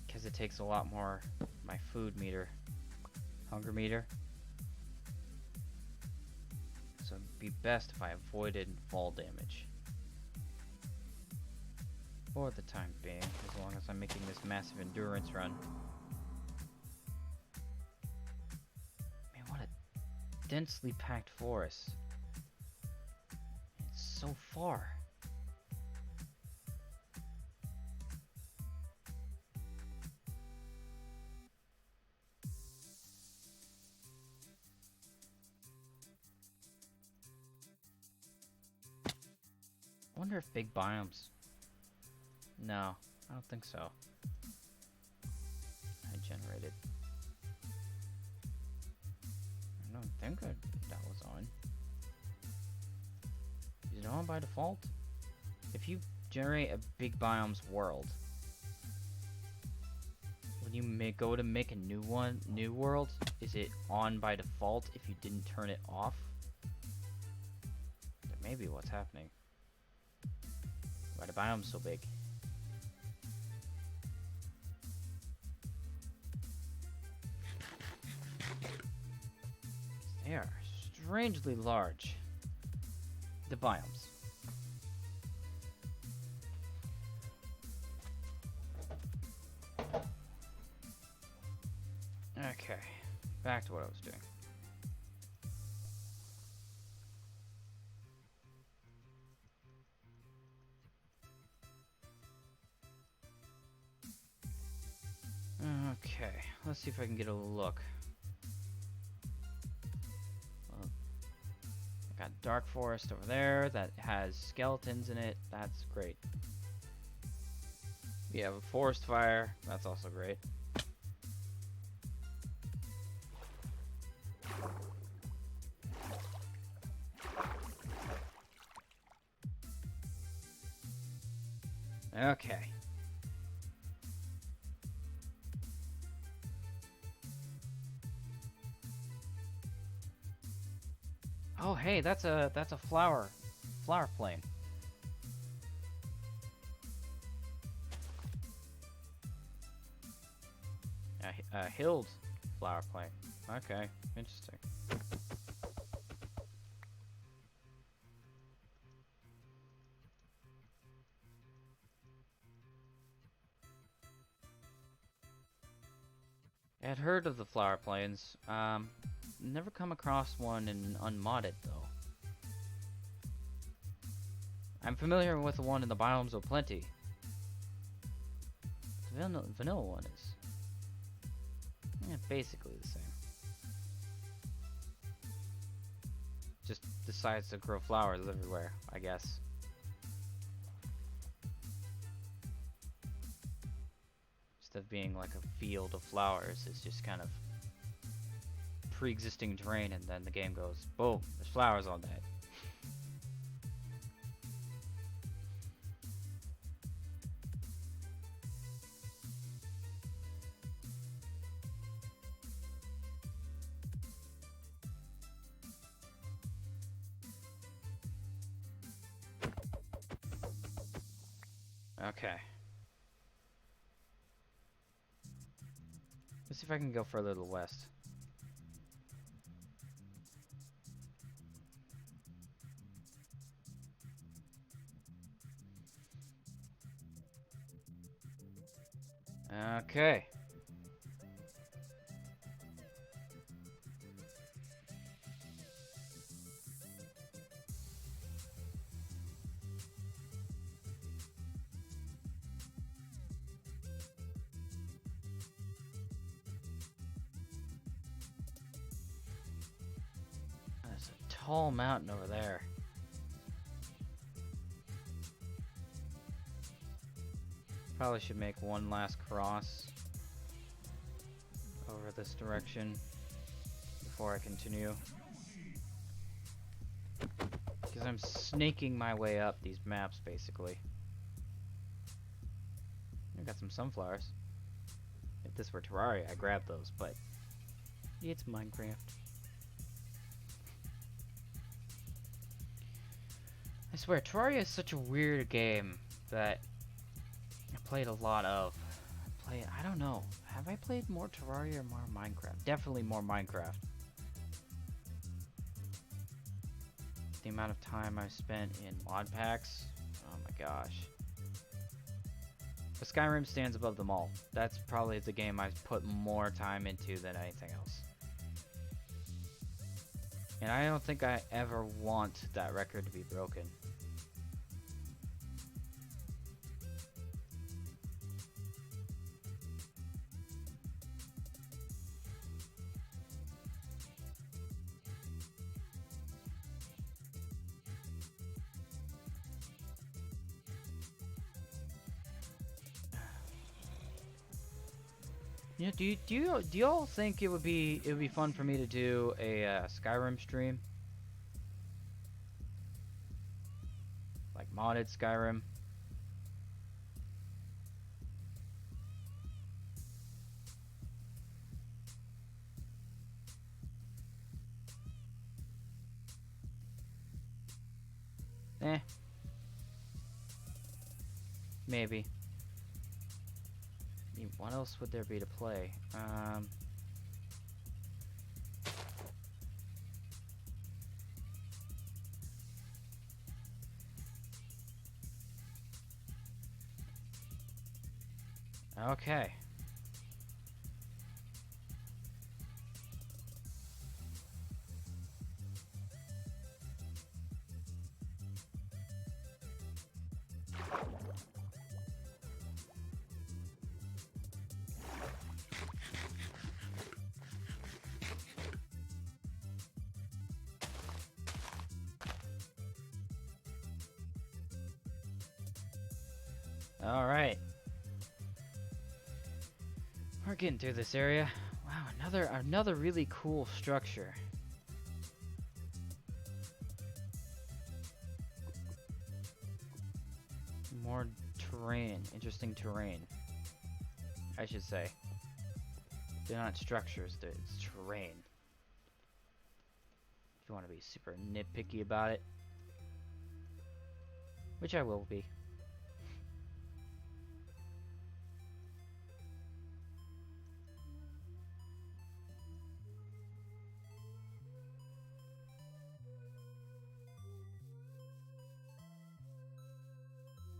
S1: Because it takes a lot more my food meter, hunger meter. So it'd be best if I avoided fall damage. For the time being, as long as I'm making this massive endurance run. Man, what a densely packed forest. It's so far. I wonder if big biomes. No, I don't think so. I generated. I don't think that was on. Is it on by default? If you generate a big biomes world, when you go to make a new world, is it on by default if you didn't turn it off? That may be what's happening. Why the biomes so big? They are strangely large. The biomes. Okay, back to what I was doing. Okay, let's see if I can get a look. Well, I got Dark Forest over there that has skeletons in it. That's great. We have a forest fire. That's also great. Okay. Oh, hey, that's a flower plane. A hilled flower plane. Okay, interesting. I had heard of the flower planes. Never come across one in unmodded though. I'm familiar with the one in the Biomes of Plenty. The vanilla one is basically the same. Just decides to grow flowers everywhere, I guess. Instead of being like a field of flowers, it's just kind of pre-existing terrain, and then the game goes, boom, there's flowers on that. Okay. Let's see if I can go further to the west. Okay. There's a tall mountain over there. Probably should make one last cross over this direction before I continue. Because I'm snaking my way up these maps, basically. I got some sunflowers. If this were Terraria, I'd grab those, but it's Minecraft. I swear, Terraria is such a weird game that I played a lot of. I don't know. Have I played more Terraria or more Minecraft? Definitely more Minecraft. The amount of time I've spent in mod packs. Oh my gosh. But Skyrim stands above them all. That's probably the game I've put more time into than anything else. And I don't think I ever want that record to be broken. Yeah, do y'all think it would be fun for me to do a Skyrim stream? Like modded Skyrim? Eh. Maybe. I mean, what else would there be to play? Okay. All right. We're getting through this area. Wow, another really cool structure. More terrain, interesting terrain, I should say. They're not structures, it's terrain. If you want to be super nitpicky about it, which I will be.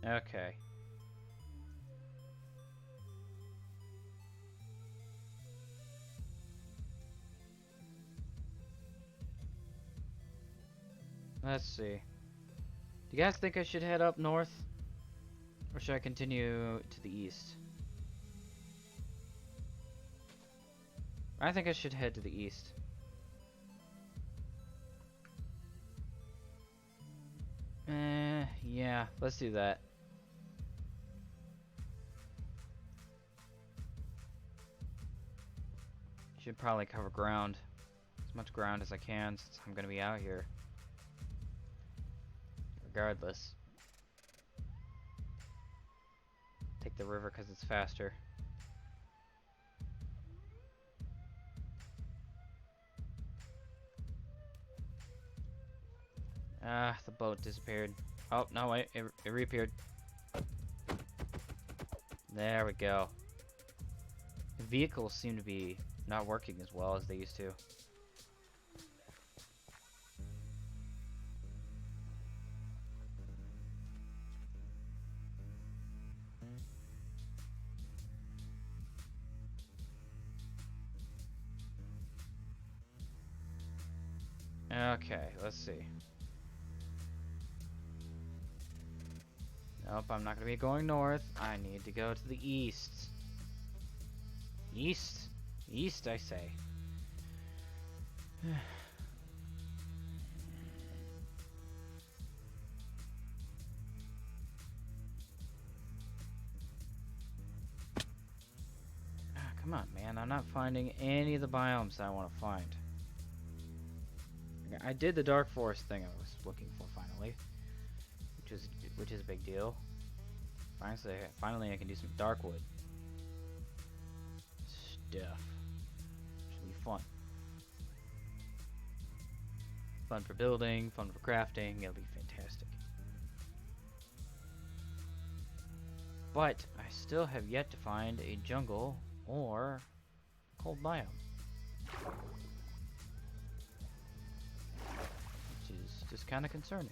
S1: Okay. Let's see. Do you guys think I should head up north? Or should I continue to the east? I think I should head to the east. Yeah, let's do that. Should probably cover ground. As much ground as I can since I'm gonna be out here. Regardless. Take the river because it's faster. Ah, the boat disappeared. Oh, no, wait, it reappeared. There we go. The vehicles seem to be not working as well as they used to. Okay, let's see. Nope, I'm not gonna be going north. I need to go to the east. East? East, I say. Come on, man. I'm not finding any of the biomes that I want to find. I did the Dark Forest thing I was looking for finally, which is a big deal. Finally I can do some Darkwood stuff. Should be fun. Fun for building, fun for crafting. It'll be fantastic. But I still have yet to find a jungle or cold biome. Which is just kind of concerning.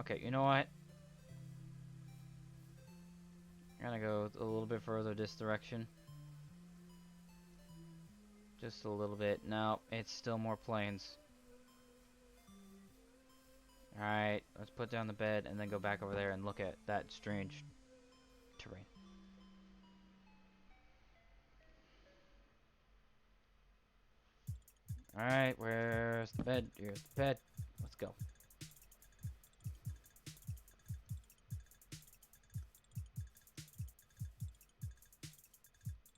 S1: Okay, you know what? I'm gonna go a little bit further this direction. Just a little bit. No, it's still more plains. Alright, let's put down the bed and then go back over there and look at that strange terrain. Alright, where's the bed? Here's the bed. Let's go.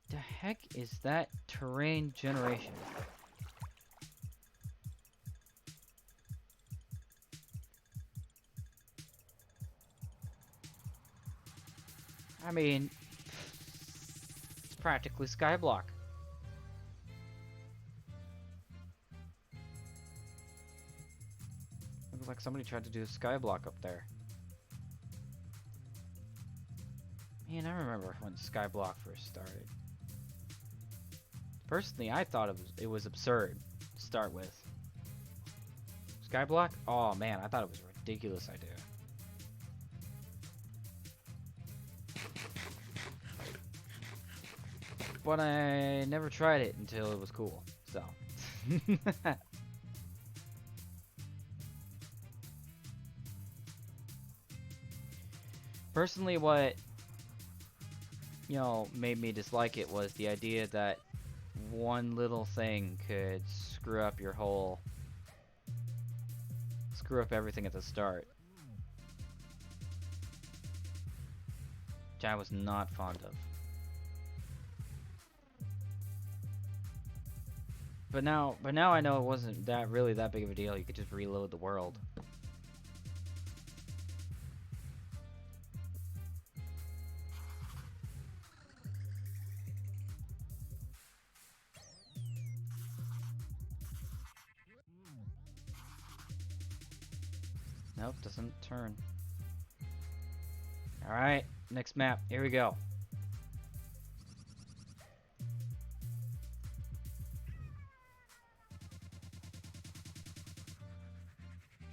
S1: The heck is that terrain generation? I mean, it's practically Skyblock. Looks like somebody tried to do a Skyblock up there. Man, I remember when Skyblock first started. Personally, I thought it was absurd to start with. Skyblock? Oh man, I thought it was a ridiculous idea. But I never tried it until it was cool, so. Personally, what, you know, made me dislike it was the idea that one little thing could screw up everything at the start. Which I was not fond of. But now I know it wasn't really that big of a deal. You could just reload the world. Nope, doesn't turn. Alright, next map. Here we go.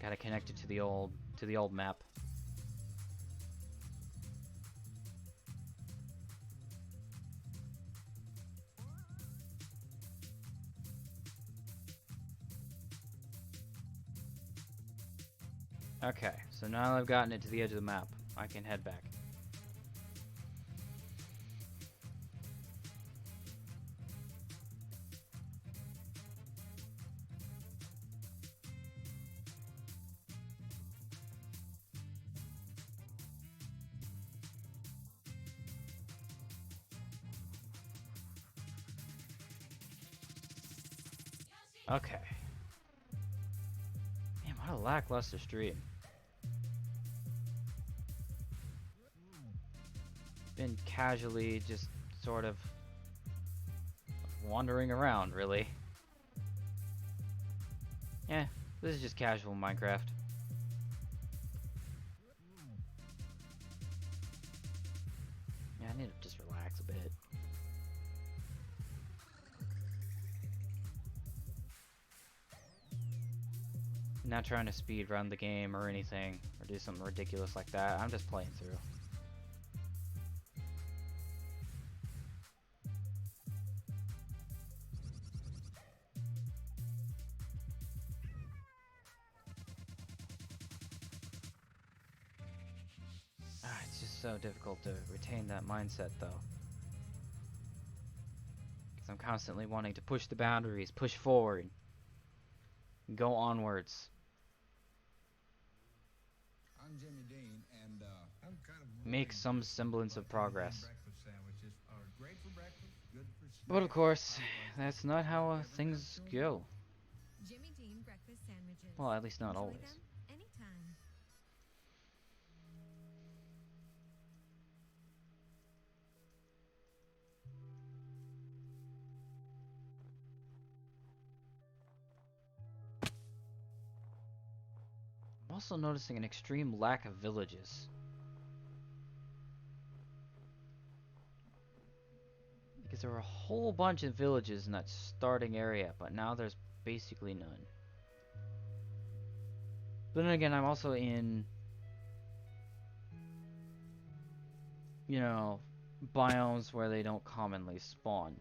S1: Gotta connect it to the old map. Okay, so now that I've gotten it to the edge of the map, I can head back. Okay. Man, what a lackluster stream. Been casually just sort of wandering around, really. Yeah, this is just casual Minecraft. Yeah, I need to just relax a bit. I'm not trying to speed run the game or anything, or do something ridiculous like that. I'm just playing through. It's just so difficult to retain that mindset, though. Because I'm constantly wanting to push the boundaries, push forward, go onwards.
S4: I'm Jimmy Dean, and I'm kind of
S1: Make some semblance of progress.
S4: breakfast sandwiches are great for breakfast, good for snacks.
S1: But of course, that's not how things go.
S5: Jimmy Dean breakfast sandwiches.
S1: Well, at least not
S5: Enjoy
S1: always.
S5: them anytime.
S1: I'm also noticing an extreme lack of villages. Because there were a whole bunch of villages in that starting area, but now there's basically none. But then again, I'm also in you know, biomes where they don't commonly spawn,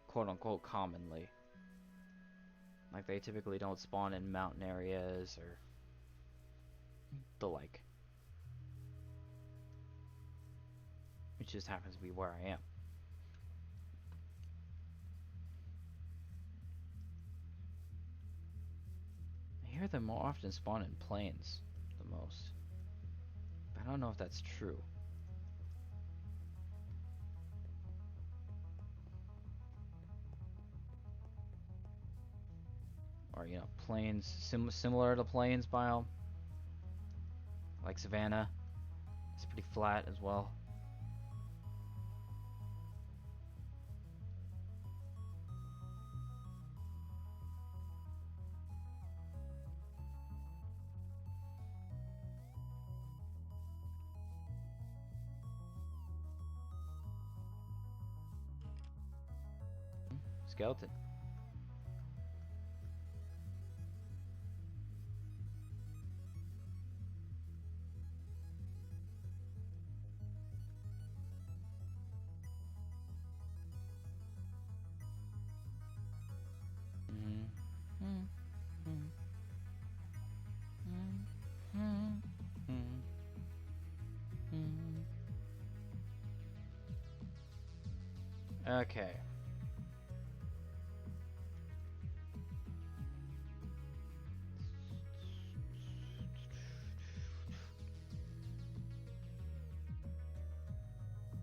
S1: quote unquote commonly. Like they typically don't spawn in mountain areas or the like. It just happens to be where I am. I hear them more often spawn in plains the most. But I don't know if that's true. Or, you know, plains, similar to plains biome. Like savanna. It's pretty flat as well. Skeleton. Okay.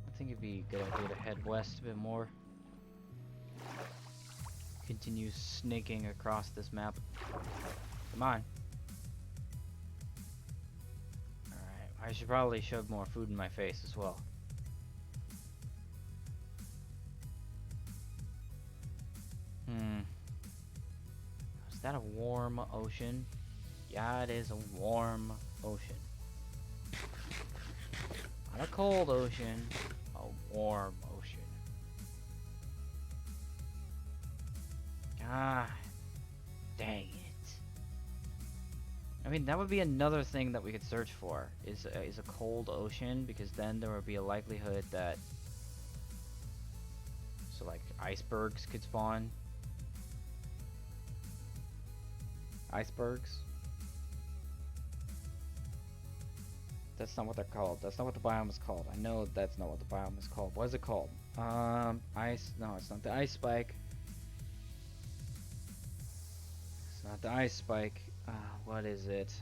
S1: I think it'd be a good idea to head west a bit more. Continue snaking across this map. Come on. Alright, I should probably shove more food in my face as well. Is that a warm ocean? Yeah, it is a warm ocean. Not a cold ocean, a warm ocean. God dang it. I mean, that would be another thing that we could search for, is a cold ocean, because then there would be a likelihood that, so like icebergs could spawn. Icebergs? That's not what they're called. That's not what the biome is called. I know that's not what the biome is called. What is it called? Ice. No, it's not the ice spike. It's not the ice spike. What is it?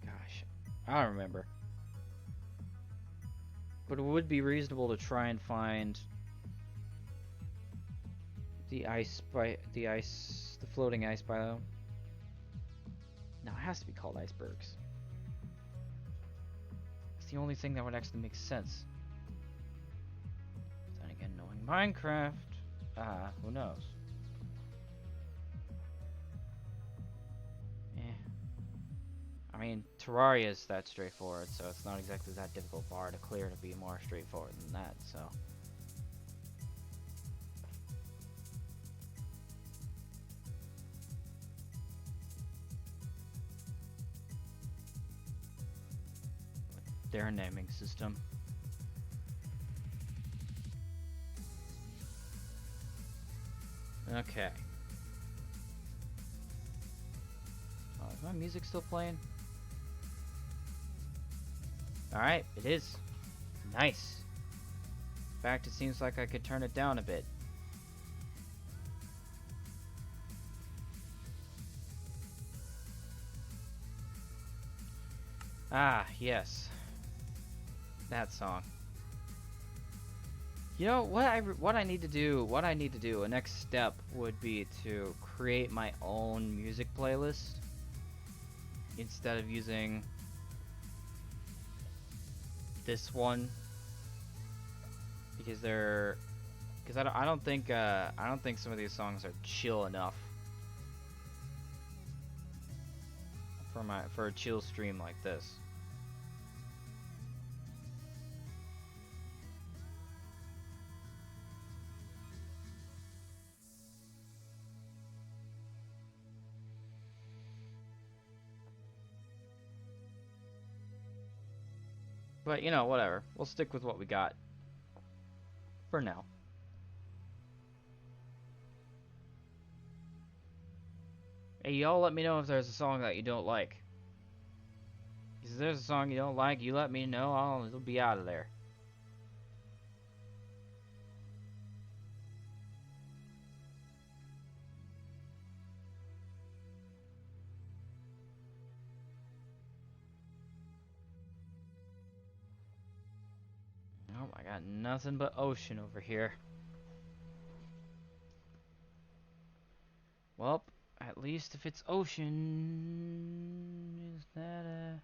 S1: Gosh, I don't remember. But it would be reasonable to try and find the floating ice biome. No, it has to be called icebergs. It's the only thing that would actually make sense. Then again, knowing Minecraft, who knows? I mean, Terraria is that straightforward, so it's not exactly that difficult bar to clear to be more straightforward than that, so. Their naming system. Okay. Oh, is my music still playing? Alright, it is. Nice. In fact, it seems like I could turn it down a bit. Ah, yes. That song. You know what I need to do, a next step would be to create my own music playlist instead of using this one, because I don't think some of these songs are chill enough for a chill stream like this. But, you know, whatever. We'll stick with what we got. For now. Hey, y'all let me know if there's a song that you don't like. If there's a song you don't like, you let me know. It'll be out of there. Nope, I got nothing but ocean over here. Well, at least if it's ocean, is that a...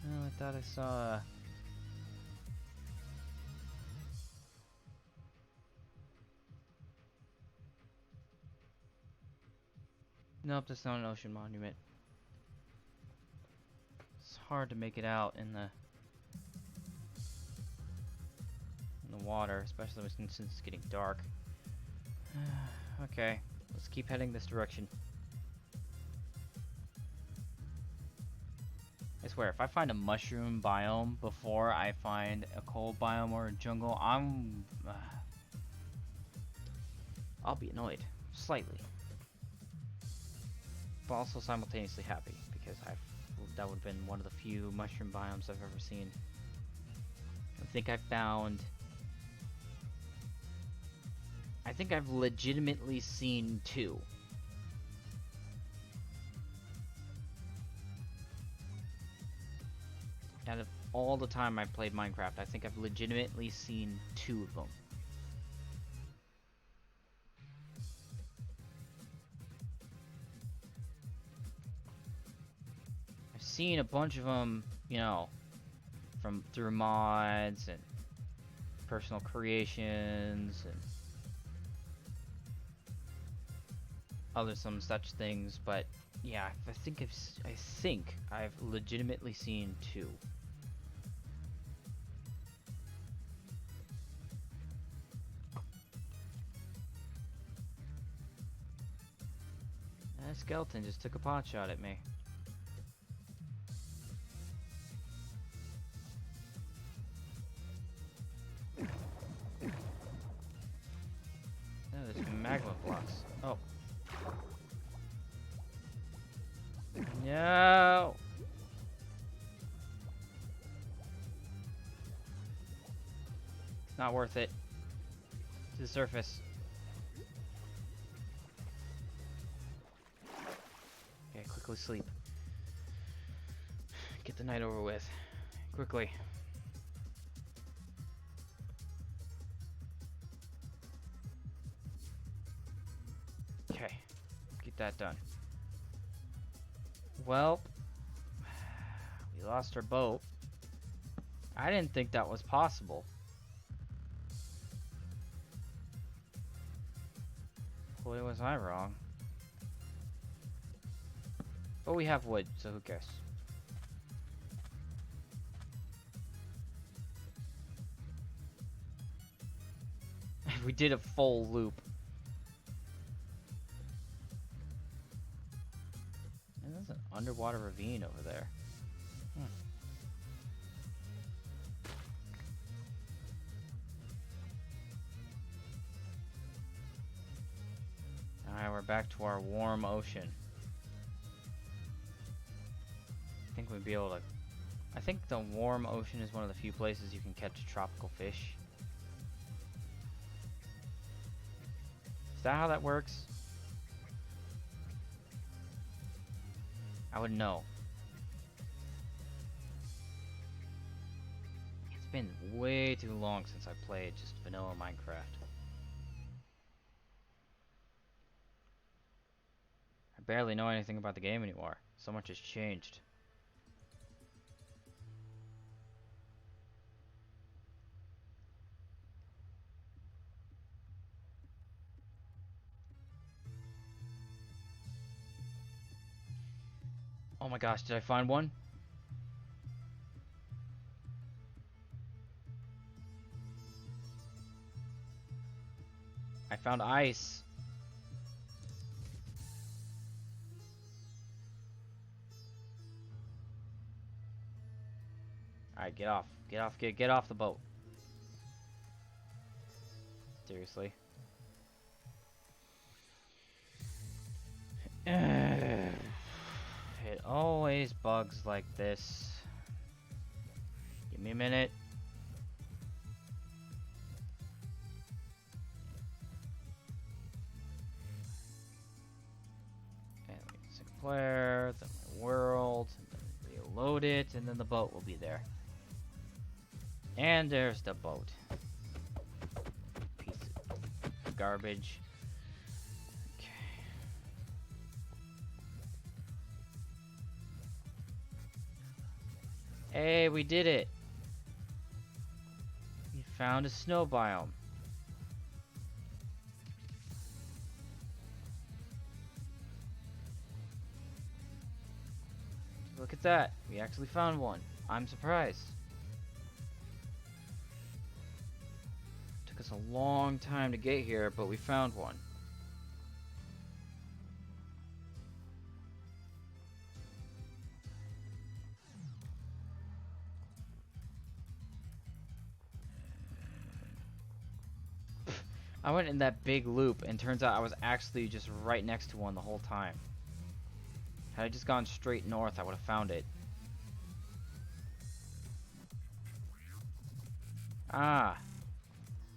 S1: Oh, I thought I saw a... Nope, that's not an ocean monument. It's hard to make it out in the water, especially since it's getting dark. Okay, let's keep heading this direction. I swear, if I find a mushroom biome before I find a cold biome or a jungle, I'll be annoyed, slightly, but also simultaneously happy because that would have been one of the few mushroom biomes I've ever seen. I think I've legitimately seen 2. Out of all the time I've played Minecraft, I think I've legitimately seen 2 of them. I've seen a bunch of them, you know, through mods and personal creations and other some such things, but yeah, I think I've legitimately seen 2. That skeleton just took a pot shot at me. Oh, there's magma blocks. Oh. No! It's not worth it. To the surface. Okay, quickly sleep. Get the night over with. Quickly. Okay. Get that done. Well, we lost our boat. I didn't think that was possible. Boy, was I wrong. But we have wood, so who cares? We did a full loop. And there's an underwater ravine over there. Alright, we're back to our warm ocean. I think we'd be able to... I think the warm ocean is one of the few places you can catch tropical fish. Is that how that works? I wouldn't know. It's been way too long since I played just vanilla Minecraft. I barely know anything about the game anymore. So much has changed. Oh my gosh, did I find one? I found ice. Alright, get off. Get off the boat. Seriously. It always bugs like this. Give me a minute. And single player, then my world, and then reload it, and then the boat will be there. And there's the boat. Piece of garbage. Okay. Hey, we did it! We found a snow biome. Look at that. We actually found one. I'm surprised. Took us a long time to get here, but we found one. I went in that big loop, and turns out I was actually just right next to one the whole time. Had I just gone straight north, I would have found it. Ah,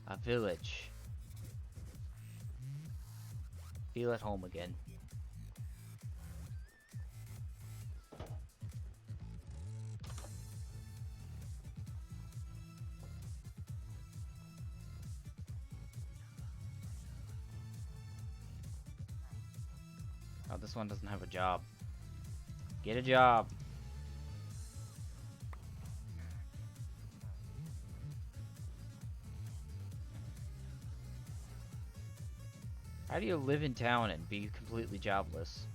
S1: a village. Feel at home again. Oh, this one doesn't have a job. Get a job. How do you live in town and be completely jobless?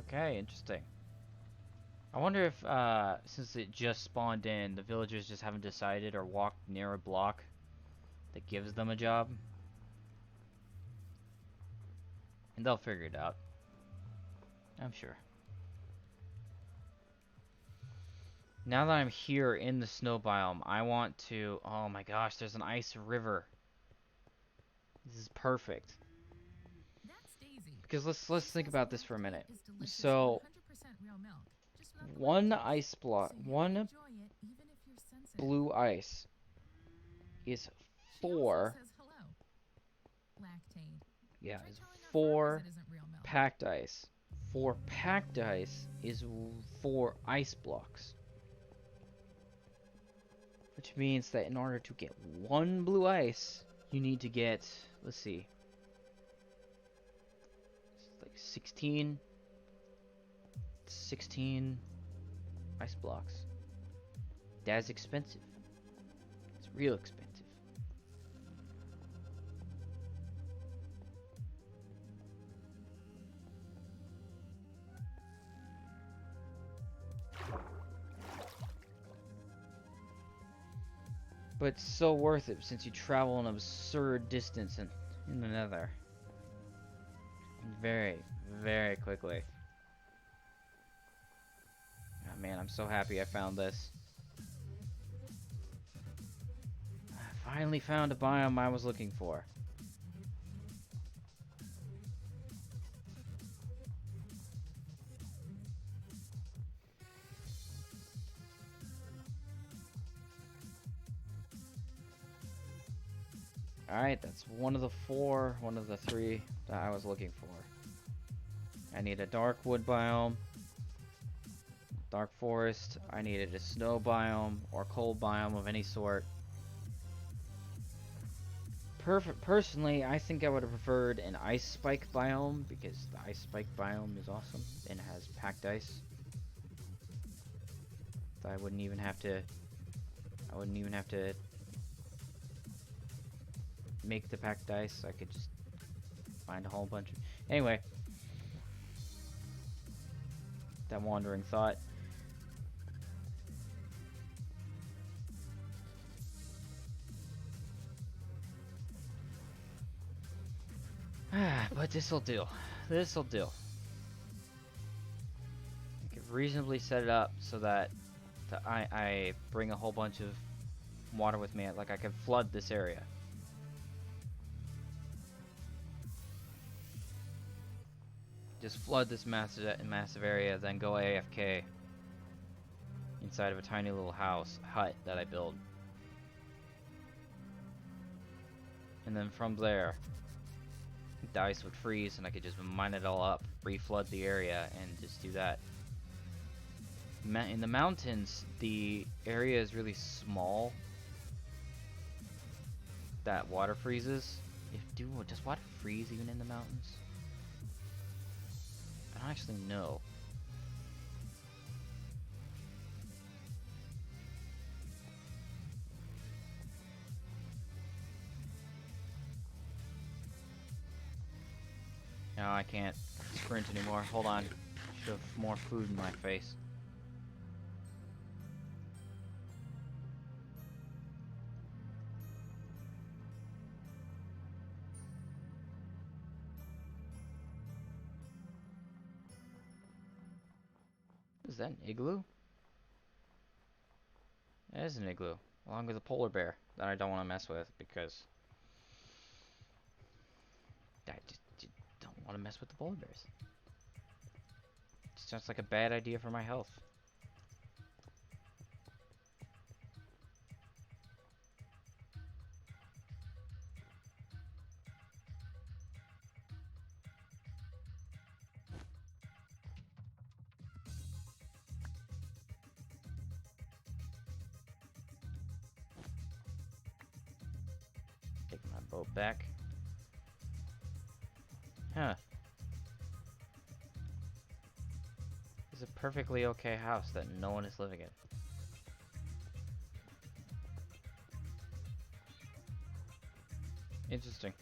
S1: Okay, interesting. I wonder if, since it just spawned in, the villagers just haven't decided or walked near a block that gives them a job. And they'll figure it out. I'm sure. Now that I'm here in the snow biome, I want to... Oh my gosh, there's an ice river. This is perfect.
S3: That's Daisy.
S1: Because let's think about this for a minute.
S3: Is delicious,
S1: So,
S3: 100% real milk. Just love the
S1: one
S3: lactate,
S1: ice block,
S3: so you
S1: one
S3: can enjoy it even if you're sensitive.
S1: blue ice is
S3: She also
S1: 4...
S3: says hello. Lactate.
S1: Yeah,
S3: Try
S1: is
S3: telling our
S1: 4
S3: farmers it isn't real milk.
S1: packed ice. 4 packed ice is 4 ice blocks. Which means that in order to get 1 blue ice, you need to get, let's see, it's like 16 ice blocks. That's expensive. It's real expensive. But it's so worth it since you travel an absurd distance in the nether. Very, very quickly. Oh man, I'm so happy I found this. I finally found a biome I was looking for. Alright, that's one of the 3 that I was looking for. I need a dark wood biome, dark forest, I needed a snow biome or cold biome of any sort. Personally, I think I would have preferred an ice spike biome because the ice spike biome is awesome and it has packed ice. So I wouldn't even have to make the packed ice. I could just find a whole bunch of... Anyway. That wandering thought. But this'll do. This'll do. I could reasonably set it up so that I bring a whole bunch of water with me. Like I could flood this area. Just flood this massive area, then go AFK inside of a tiny little hut that I build. And then from there, the ice would freeze and I could just mine it all up, reflood the area, and just do that. In the mountains, the area is really small that water freezes. Does water freeze even in the mountains? I don't actually know. No, I can't sprint anymore. Hold on. Shove more food in my face. Is that an igloo? That is an igloo, along with a polar bear that I don't want to mess with because I just don't want to mess with the polar bears. It sounds like a bad idea for my health. Take my boat back. Huh. It's a perfectly okay house that no one is living in. Interesting.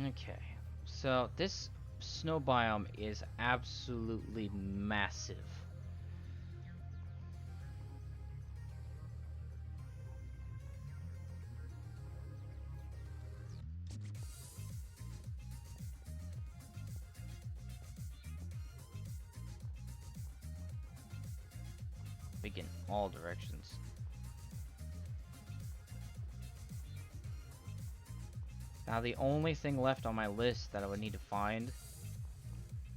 S1: Okay, so this snow biome is absolutely massive. Big in all directions. Now the only thing left on my list that I would need to find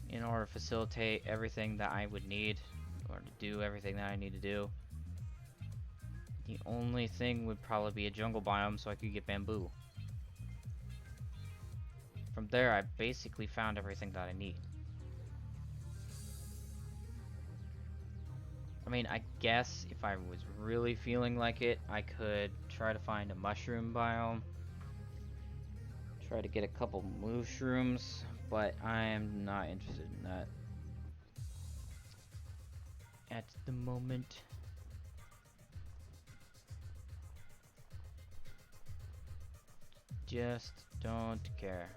S1: in order to facilitate everything that I would need, or to do everything that I need to do, the only thing would probably be a jungle biome so I could get bamboo. From there, I basically found everything that I need. I mean, I guess if I was really feeling like it, I could try to find a mushroom biome. Try to get a couple mushrooms, but I am not interested in that at the moment. Just don't care.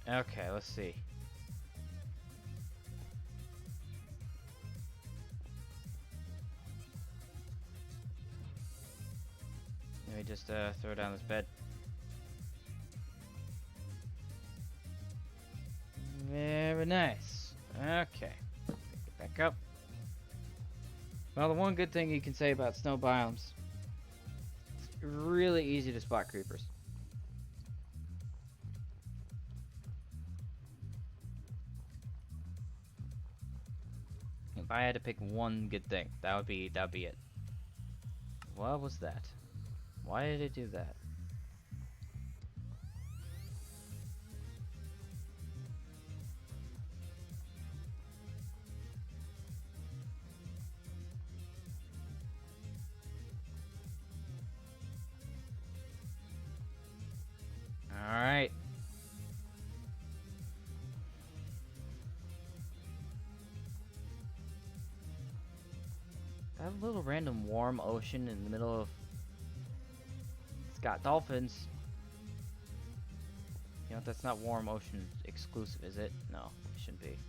S1: Okay, let's see. Let me just throw down this bed. Very nice. Okay. Pick it back up. Well, the one good thing you can say about snow biomes, it's really easy to spot creepers. If I had to pick one good thing, that'd be it. What was that? Why did it do that? All right. That little random warm ocean in the middle of... It's got dolphins. You know, that's not warm ocean exclusive, is it? No, it shouldn't be.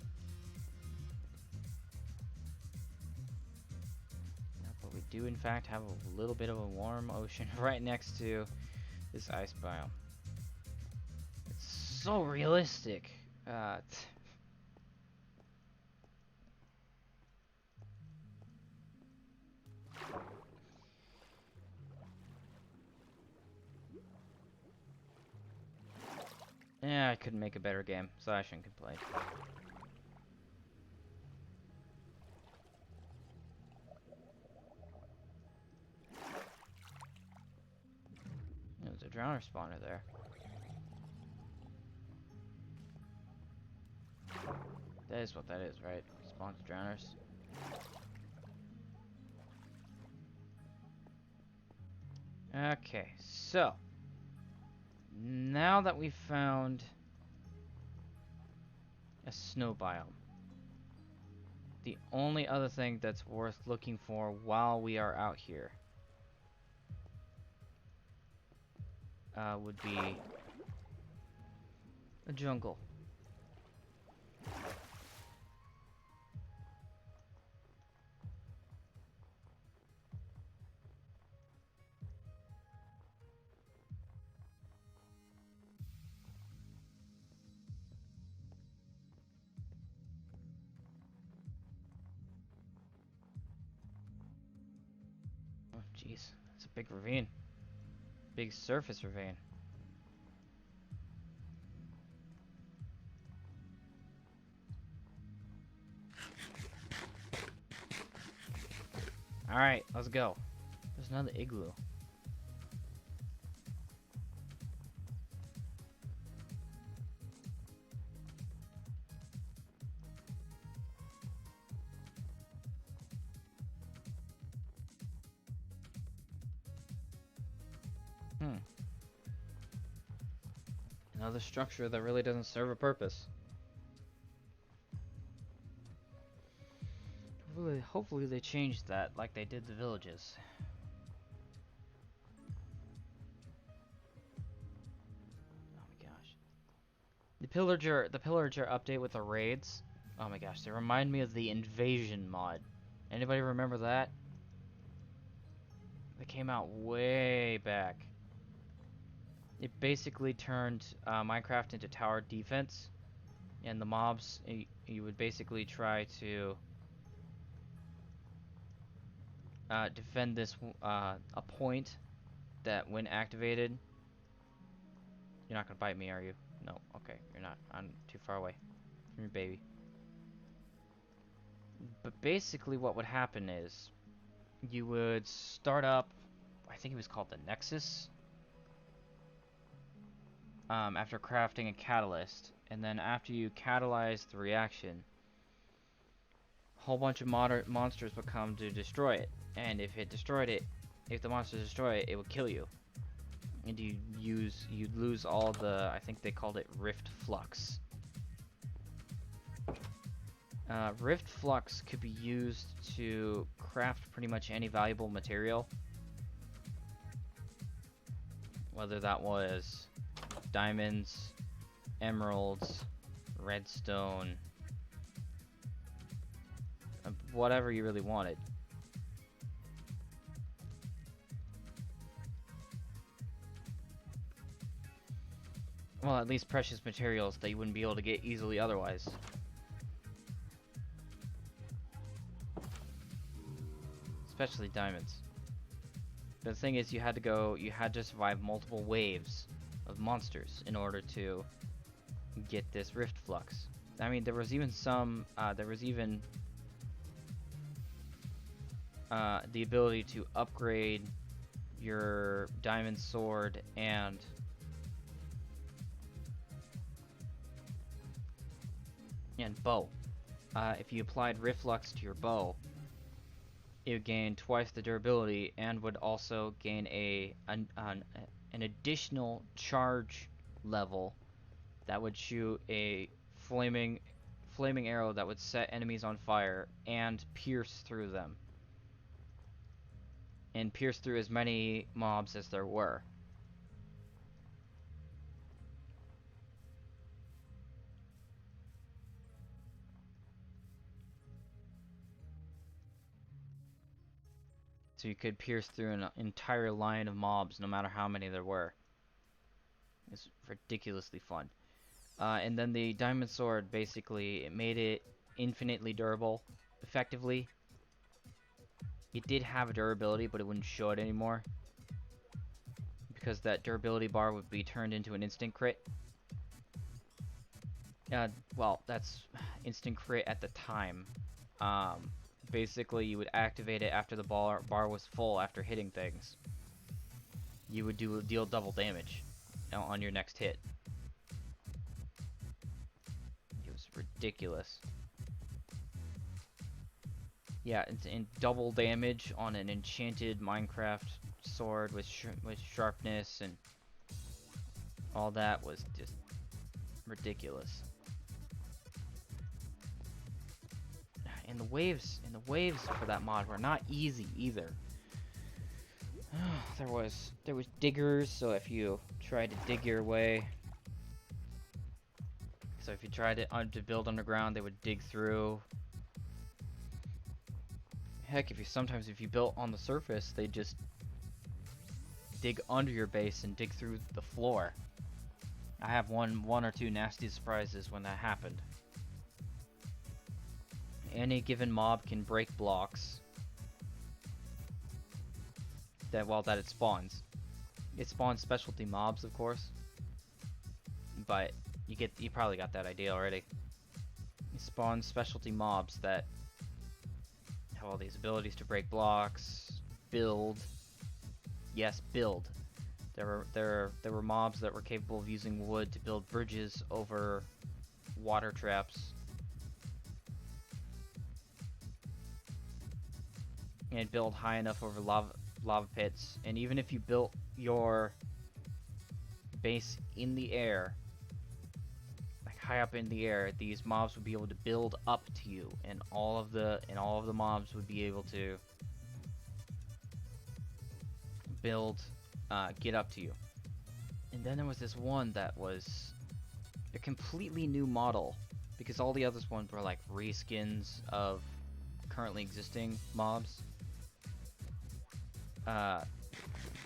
S1: Yeah, but we do, in fact, have a little bit of a warm ocean right next to this ice biome. It's so realistic. Yeah, I couldn't make a better game, so I shouldn't complain. There's a drowner spawner there. That is what that is, right? Spawns drowners. Okay, so now that we've found a snow biome, the only other thing that's worth looking for while we are out here would be a jungle. Oh, jeez. It's a big ravine. Big surface ravine. Alright, let's go. There's another igloo. Another structure that really doesn't serve a purpose. Hopefully they changed that like they did the villages. Oh my gosh. The pillager update with the raids. Oh my gosh, they remind me of the invasion mod. Anybody remember that? They came out way back. It basically turned Minecraft into tower defense, and the mobs, you would basically try to defend this a point that when activated. You're not gonna bite me, are you? No, okay, you're not. I'm too far away from your baby. But basically what would happen is you would start up, I think it was called the Nexus, after crafting a catalyst, and then after you catalyze the reaction, a whole bunch of monsters would come to destroy it, and if the monsters destroy it, it would kill you, and you'd lose all the, I think they called it Rift Flux. Rift Flux could be used to craft pretty much any valuable material, whether that was diamonds, emeralds, redstone, whatever you really wanted. Well, at least precious materials that you wouldn't be able to get easily otherwise. Especially diamonds. The thing is, you had to survive multiple waves of monsters in order to get this Rift Flux. I mean, there was even the ability to upgrade your diamond sword and bow. If you applied Rift Flux to your bow, it would gain twice the durability and would also gain an additional charge level that would shoot a flaming arrow that would set enemies on fire and pierce through them. and pierce through as many mobs as there were. So you could pierce through an entire line of mobs no matter how many there were. It's ridiculously fun. And then the diamond sword, basically, it made it infinitely durable, effectively. It did have a durability, but it wouldn't show it anymore, because that durability bar would be turned into an instant crit. Well, that's instant crit at the time. Basically, you would activate it after the bar was full after hitting things. You would deal double damage on your next hit. It was ridiculous. Yeah, it's in double damage on an enchanted Minecraft sword with sharpness and all that was just ridiculous. And the waves for that mod were not easy either. There was diggers, so if you tried to dig your way, so if you tried to build underground, they would dig through. Heck, sometimes if you built on the surface, they just dig under your base and dig through the floor. I have one or two nasty surprises when that happened. Any given mob can break blocks that it spawns. It spawns specialty mobs, of course, but you probably got that idea already. It spawns specialty mobs that have all these abilities to break blocks, build. Yes, build. There were mobs that were capable of using wood to build bridges over water traps. And build high enough over lava pits. And even if you built your base in the air, like high up in the air, these mobs would be able to build up to you, and all of the mobs would be able to get up to you. And then there was this one that was a completely new model, because all the other ones were like reskins of currently existing mobs.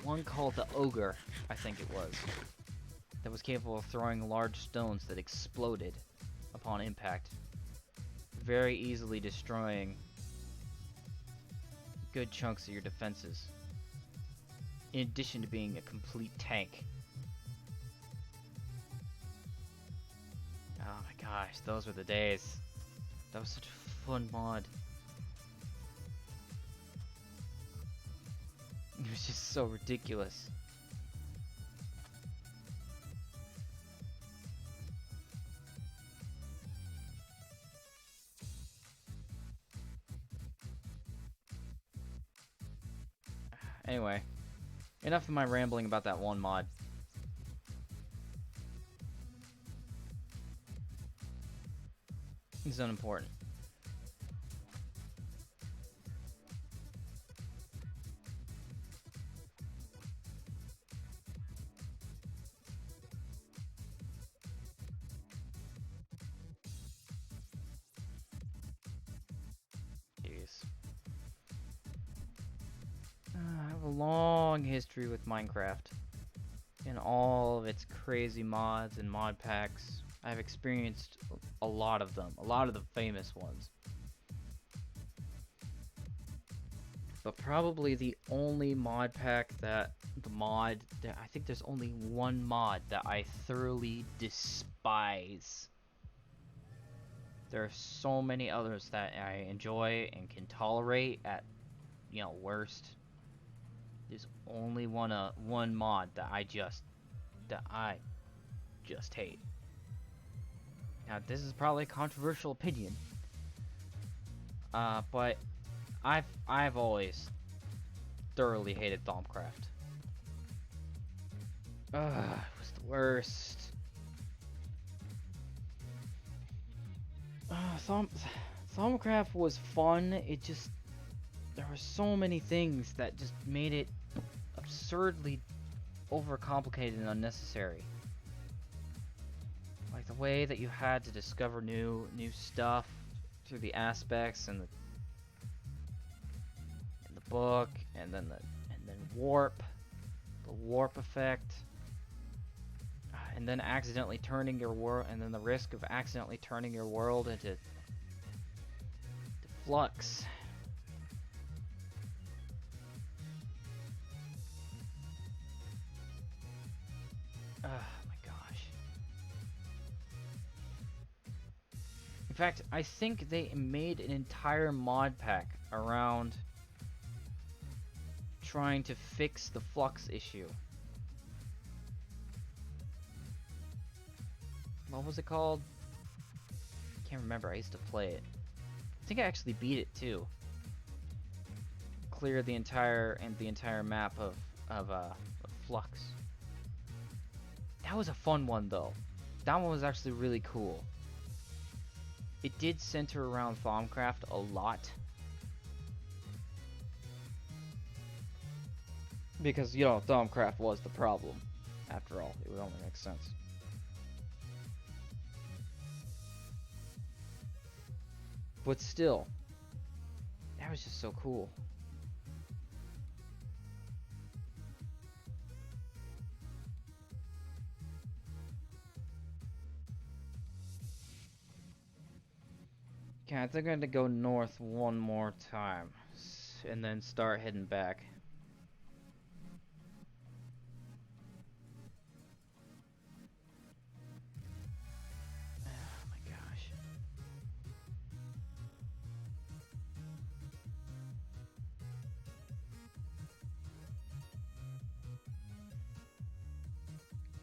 S1: One called the Ogre, I think it was, that was capable of throwing large stones that exploded upon impact, very easily destroying good chunks of your defenses, in addition to being a complete tank. Oh my gosh, those were the days. That was such a fun mod. It was just so ridiculous. Anyway, enough of my rambling about that one mod. It's unimportant. I have a long history with Minecraft and all of its crazy mods and mod packs. I've experienced a lot of them, a lot of the famous ones. But probably the only mod pack I think there's only one mod that I thoroughly despise. There are so many others that I enjoy and can tolerate at, worst. There's only one mod that I just hate. Now, this is probably a controversial opinion, but I've always thoroughly hated Thaumcraft. It was the worst. Thaumcraft was fun. It just there were so many things that just made it absurdly overcomplicated and unnecessary. Like the way that you had to discover new stuff through the aspects and the book, and then warp, the warp effect, and then accidentally turning your world, and then the risk of accidentally turning your world into flux. Oh my gosh. In fact, I think they made an entire mod pack around trying to fix the flux issue. What was it called? Can't remember. I used to play it. I think I actually beat it too. Cleared the entire map of flux. That was a fun one though. That one was actually really cool. It did center around Thaumcraft a lot. Because, you know, Thaumcraft was the problem. After all, it would only make sense. But still, that was just so cool. Okay, I think I'm gonna go north one more time, and then start heading back. Oh my gosh.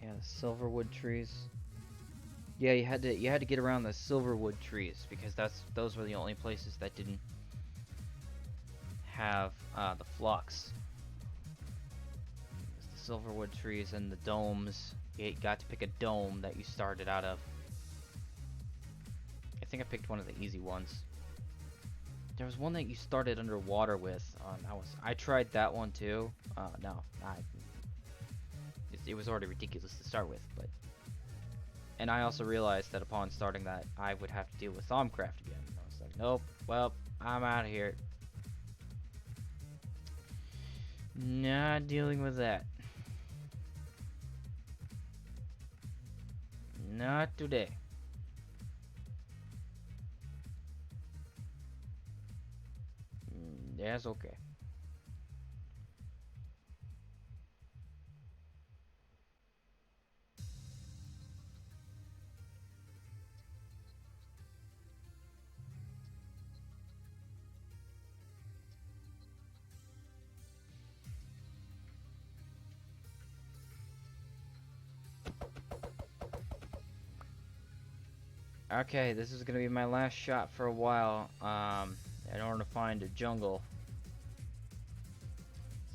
S1: Yeah, the silverwood trees. Yeah, you had to get around the silverwood trees because those were the only places that didn't have the flux. It was the silverwood trees and the domes. You got to pick a dome that you started out of. I think I picked one of the easy ones. There was one that you started underwater with. I tried that one too. No, it was already ridiculous to start with, but. And I also realized that upon starting that, I would have to deal with Thaumcraft again. And I was like, nope, well, I'm out of here. Not dealing with that. Not today. That's okay. Okay, this is gonna be my last shot for a while, in order to find a jungle.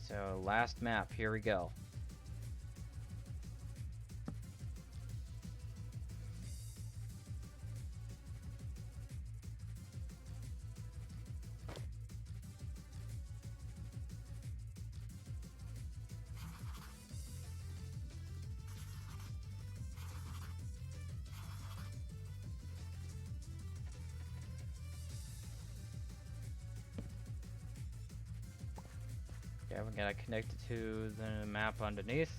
S1: So, last map, here we go. Yeah, we gotta connect it to the map underneath.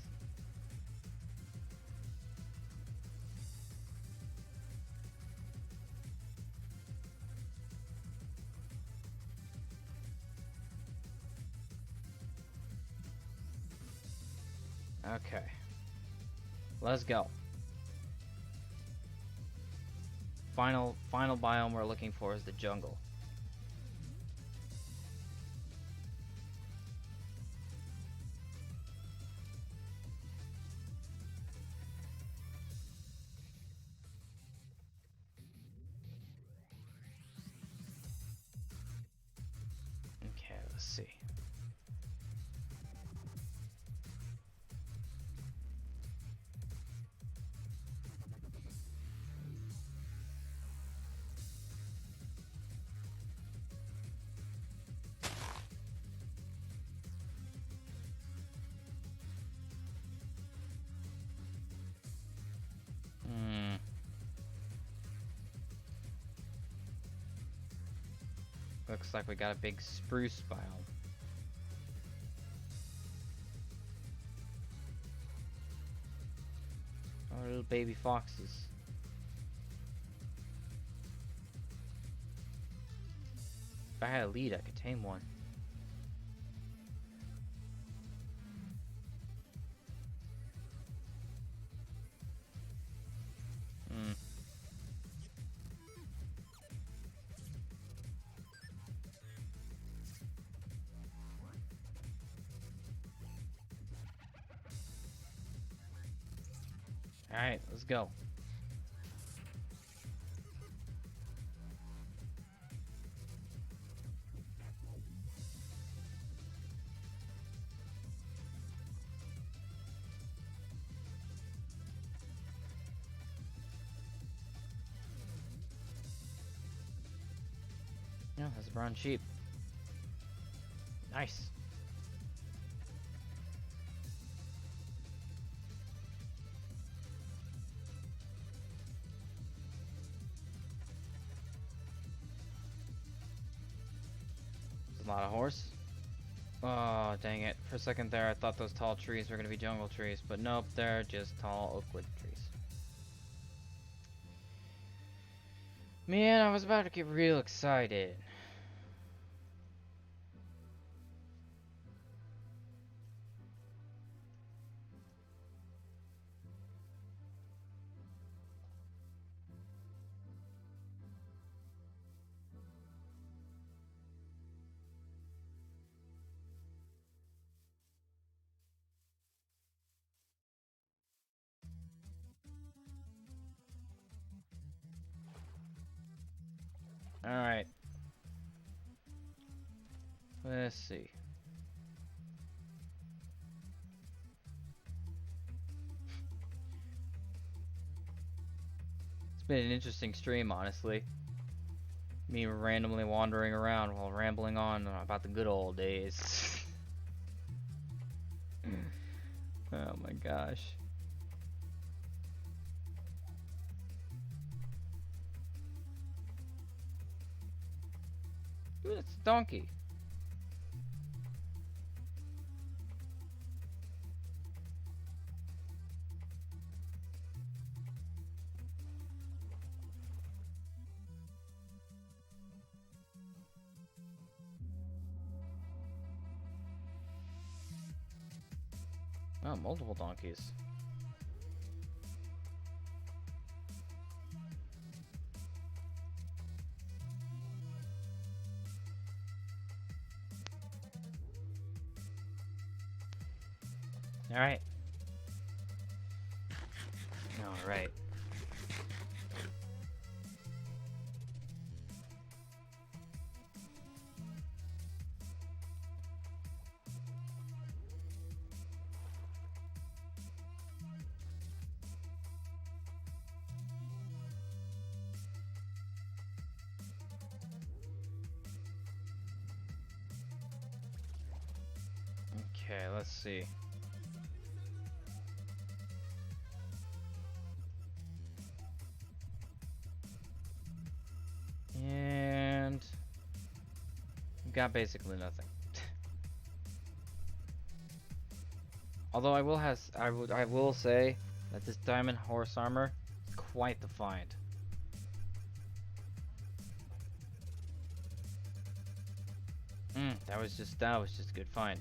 S1: Okay. Let's go. Final biome we're looking for is the jungle. Okay, let's see. Looks like we got a big spruce biome. Oh, little baby foxes. If I had a lead, I could tame one. Hmm. Alright, let's go. Yeah, that's a brown sheep. Nice. There's not a horse. Oh, dang it. For a second there, I thought those tall trees were going to be jungle trees, but nope, they're just tall oakwood trees. Man, I was about to get real excited. Alright. Let's see. It's been an interesting stream, honestly. Me randomly wandering around while rambling on about the good old days. Oh my gosh. Dude, it's a donkey. Oh, multiple donkeys. Alright. Alright. Okay, let's see. And we've got basically nothing. Although I will say that this diamond horse armor is quite the find. That was just a good find.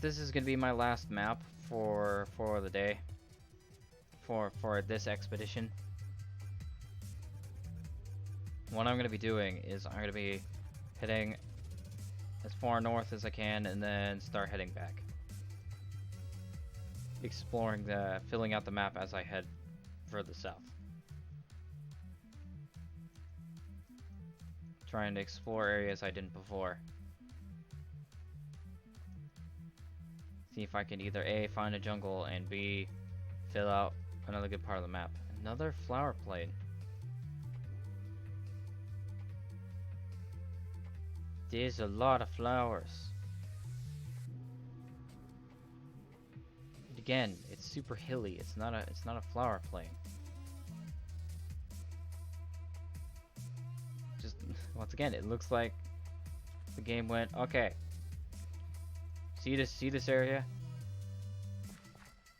S1: This is gonna be my last map for the day. For this expedition. What I'm gonna be doing is I'm gonna be heading as far north as I can and then start heading back. Exploring filling out the map as I head further south. Trying to explore areas I didn't before. See if I can either A, find a jungle, and B, fill out another good part of the map. Another flower plate. There's a lot of flowers. again, it's super hilly. It's not a flower plain. Just once again, it looks like the game went, okay. See this area?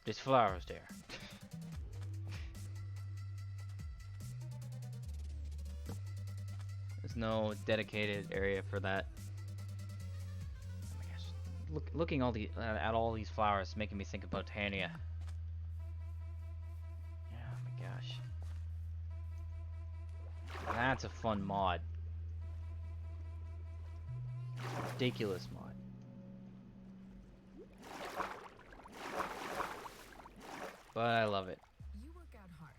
S1: There's flowers there. There's no dedicated area for that. Oh my gosh. Looking at all these flowers, making me think of Botania. Oh my gosh. That's a fun mod. Ridiculous mod. But I love it.
S3: You work out hard,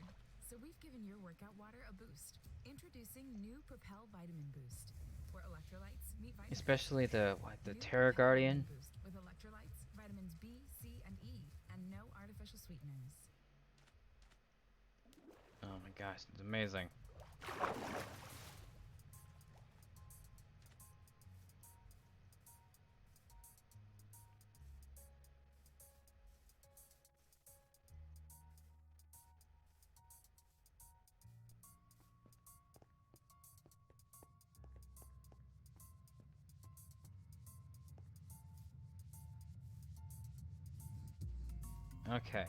S3: so we've given your workout water a boost. Introducing new Propel Vitamin Boost, where electrolytes meet vitamins.
S1: Especially the
S3: New
S1: Terra
S3: Propel
S1: Guardian.
S3: Vitamin Boost with electrolytes, vitamins B, C, and E, and no artificial sweeteners.
S1: Oh my gosh, it's amazing. Okay.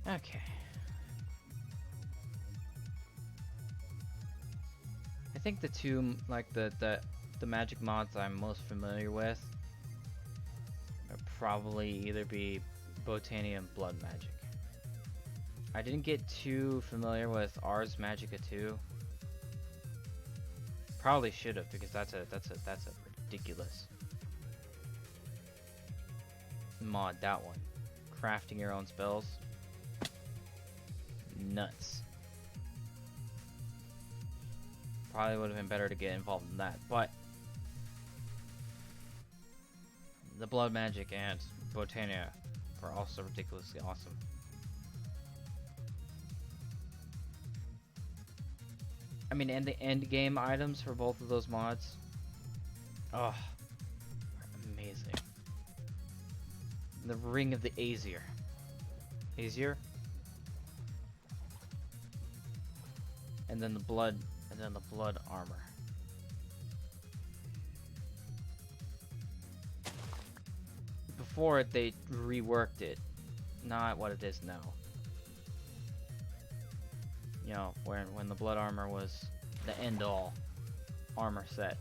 S1: Okay. I think the two, like the magic mods I'm most familiar with would probably either be Botania and Blood Magic. I didn't get too familiar with Ars Magica 2. Probably should have, because that's a ridiculous mod, that one. Crafting your own spells. Nuts. Probably would have been better to get involved in that, but the Blood Magic and Botania are also ridiculously awesome. I mean, and the end game items for both of those mods, oh, are amazing. The Ring of the Aesir. Aesir? And then the blood armor. Before it, they reworked it, not what it is now. You know, when the blood armor was the end-all armor set.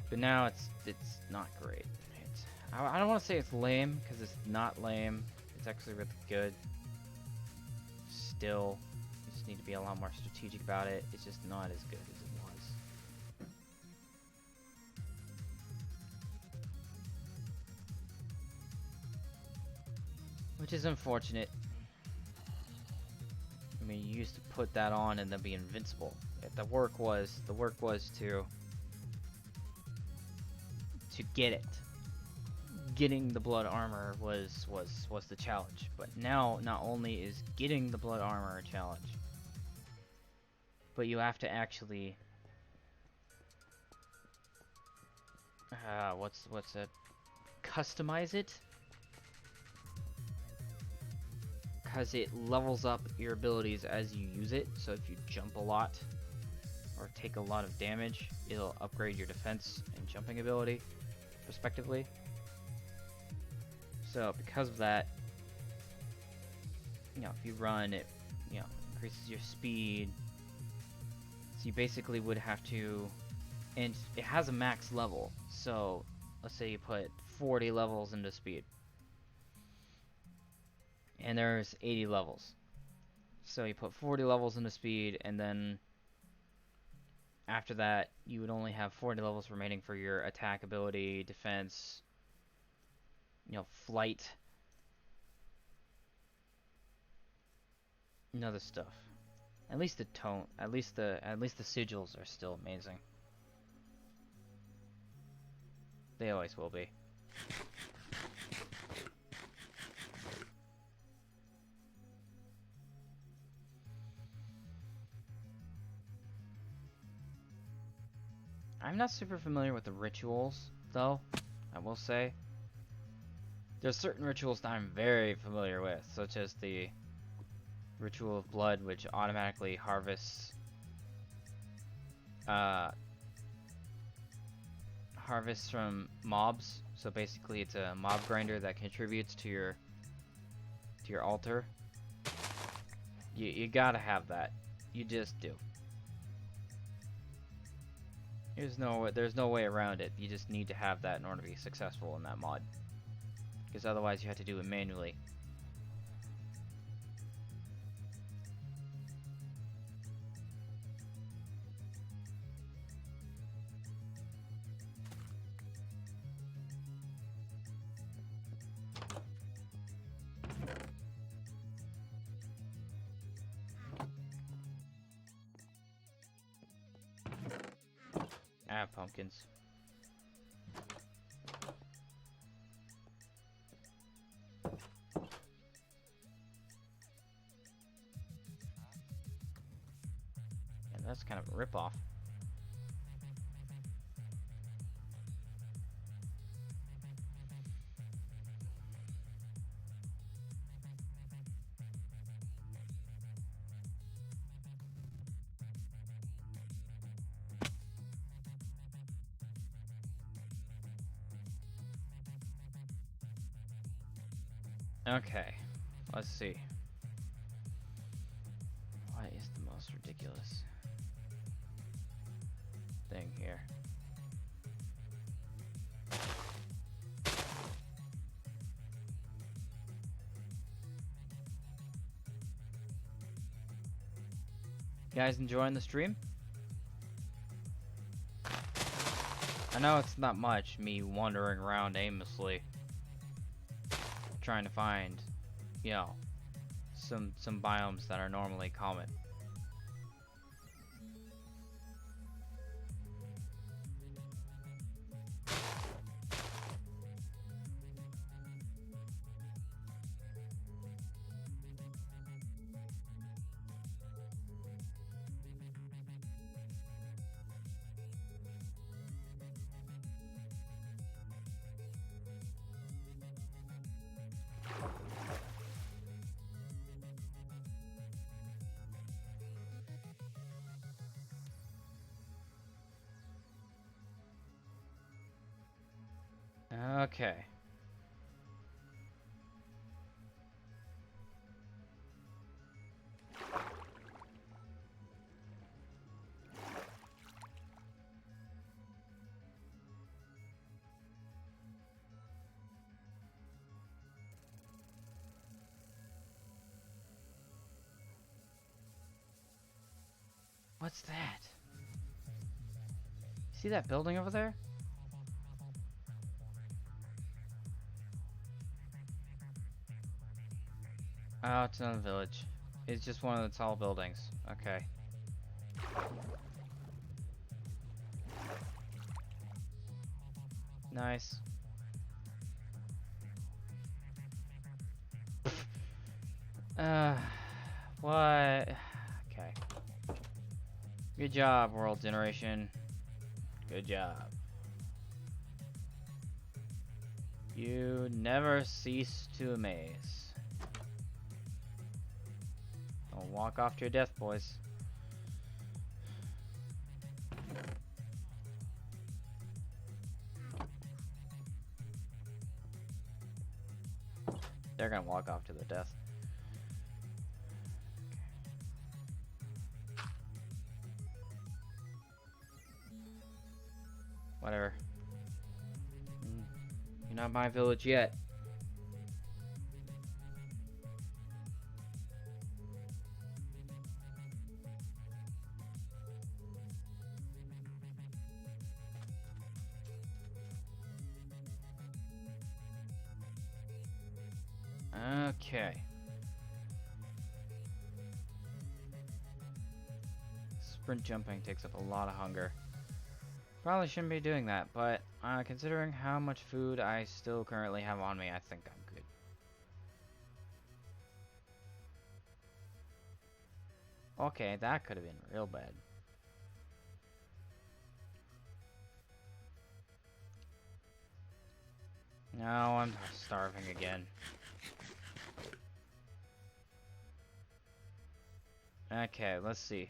S1: But now it's not great. I don't want to say it's lame, because it's not lame. It's actually really good. Still, you just need to be a lot more strategic about it. It's just not as good as it was. Which is unfortunate. I mean, you used to put that on and then be invincible. The work was to get it. Getting the blood armor was the challenge, but now not only is getting the blood armor a challenge, but you have to actually what's it, customize it, because it levels up your abilities as you use it. So if you jump a lot or take a lot of damage, it'll upgrade your defense and jumping ability respectively. So because of that, you know, if you run, it, you know, increases your speed. So you basically would have to, and it has a max level. So let's say you put 40 levels into speed, and there's 80 levels. So you put 40 levels into speed, and then After that, you would only have 40 levels remaining for your attack ability, defense, flight, and other stuff. At least the tone, at least the sigils are still amazing. They always will be. I'm not super familiar with the rituals, though, I will say. There's certain rituals that I'm very familiar with, such as the Ritual of Blood, which automatically harvests from mobs. So basically it's a mob grinder that contributes to your altar. You gotta have that. You just do. There's no way around it. You just need to have that in order to be successful in that mod. Because otherwise you have to do it manually. I have pumpkins. Yeah, that's kind of a ripoff. Okay, let's see. What is the most ridiculous thing here? You guys enjoying the stream? I know it's not much, me wandering around aimlessly, trying to find, some biomes that are normally common. Okay. What's that? See that building over there? Oh, it's not a village. It's just one of the tall buildings. Okay. Nice. What? Okay. Good job, world generation. Good job. You never cease to amaze. Don't walk off to your death, boys. They're gonna walk off to their death. Whatever. You're not my village yet. Okay. Sprint jumping takes up a lot of hunger. Probably shouldn't be doing that, but considering how much food I still currently have on me, I think I'm good. Okay, that could have been real bad. No, I'm starving again. Okay, let's see.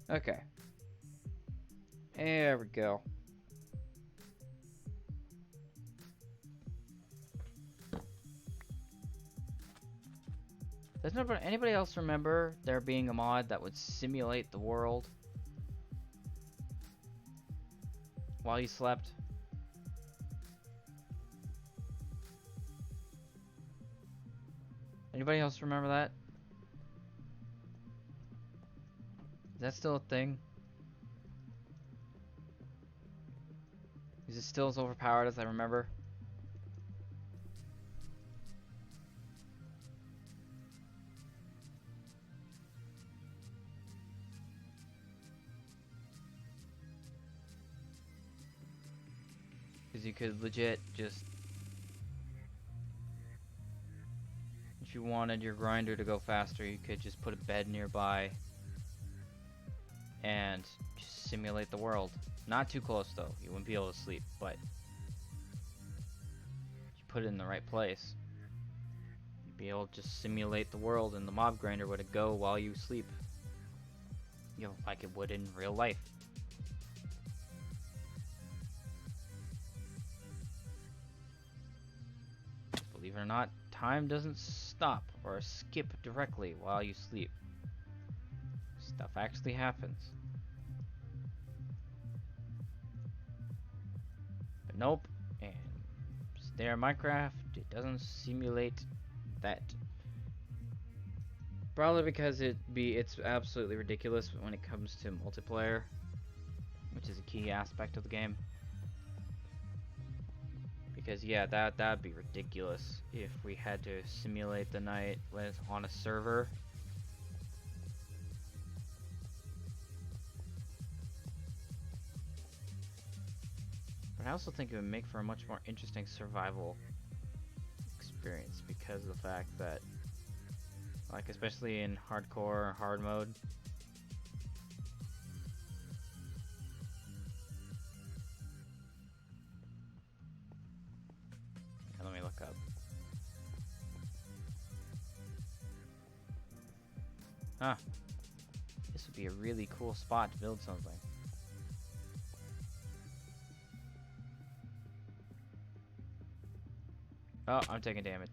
S1: Okay. There we go. Does anybody else remember there being a mod that would simulate the world while you slept? Anybody else remember that? Is that still a thing? Is it still as overpowered as I remember? Because you could legit just... If you wanted your grinder to go faster, you could just put a bed nearby and just simulate the world. Not too close though, you wouldn't be able to sleep, but you put it in the right place. You'd be able to just simulate the world and the mob grinder would go while you sleep. You know, like it would in real life. Believe it or not, time doesn't stop or skip directly while you sleep. Stuff actually happens. But nope, and there in Minecraft, it doesn't simulate that. Probably because it's absolutely ridiculous when it comes to multiplayer, which is a key aspect of the game. Because yeah, that'd be ridiculous if we had to simulate the night when it's on a server. But I also think it would make for a much more interesting survival experience because of the fact that, like, especially in hardcore or hard mode, let me look up. Huh. This would be a really cool spot to build something. Oh, I'm taking damage.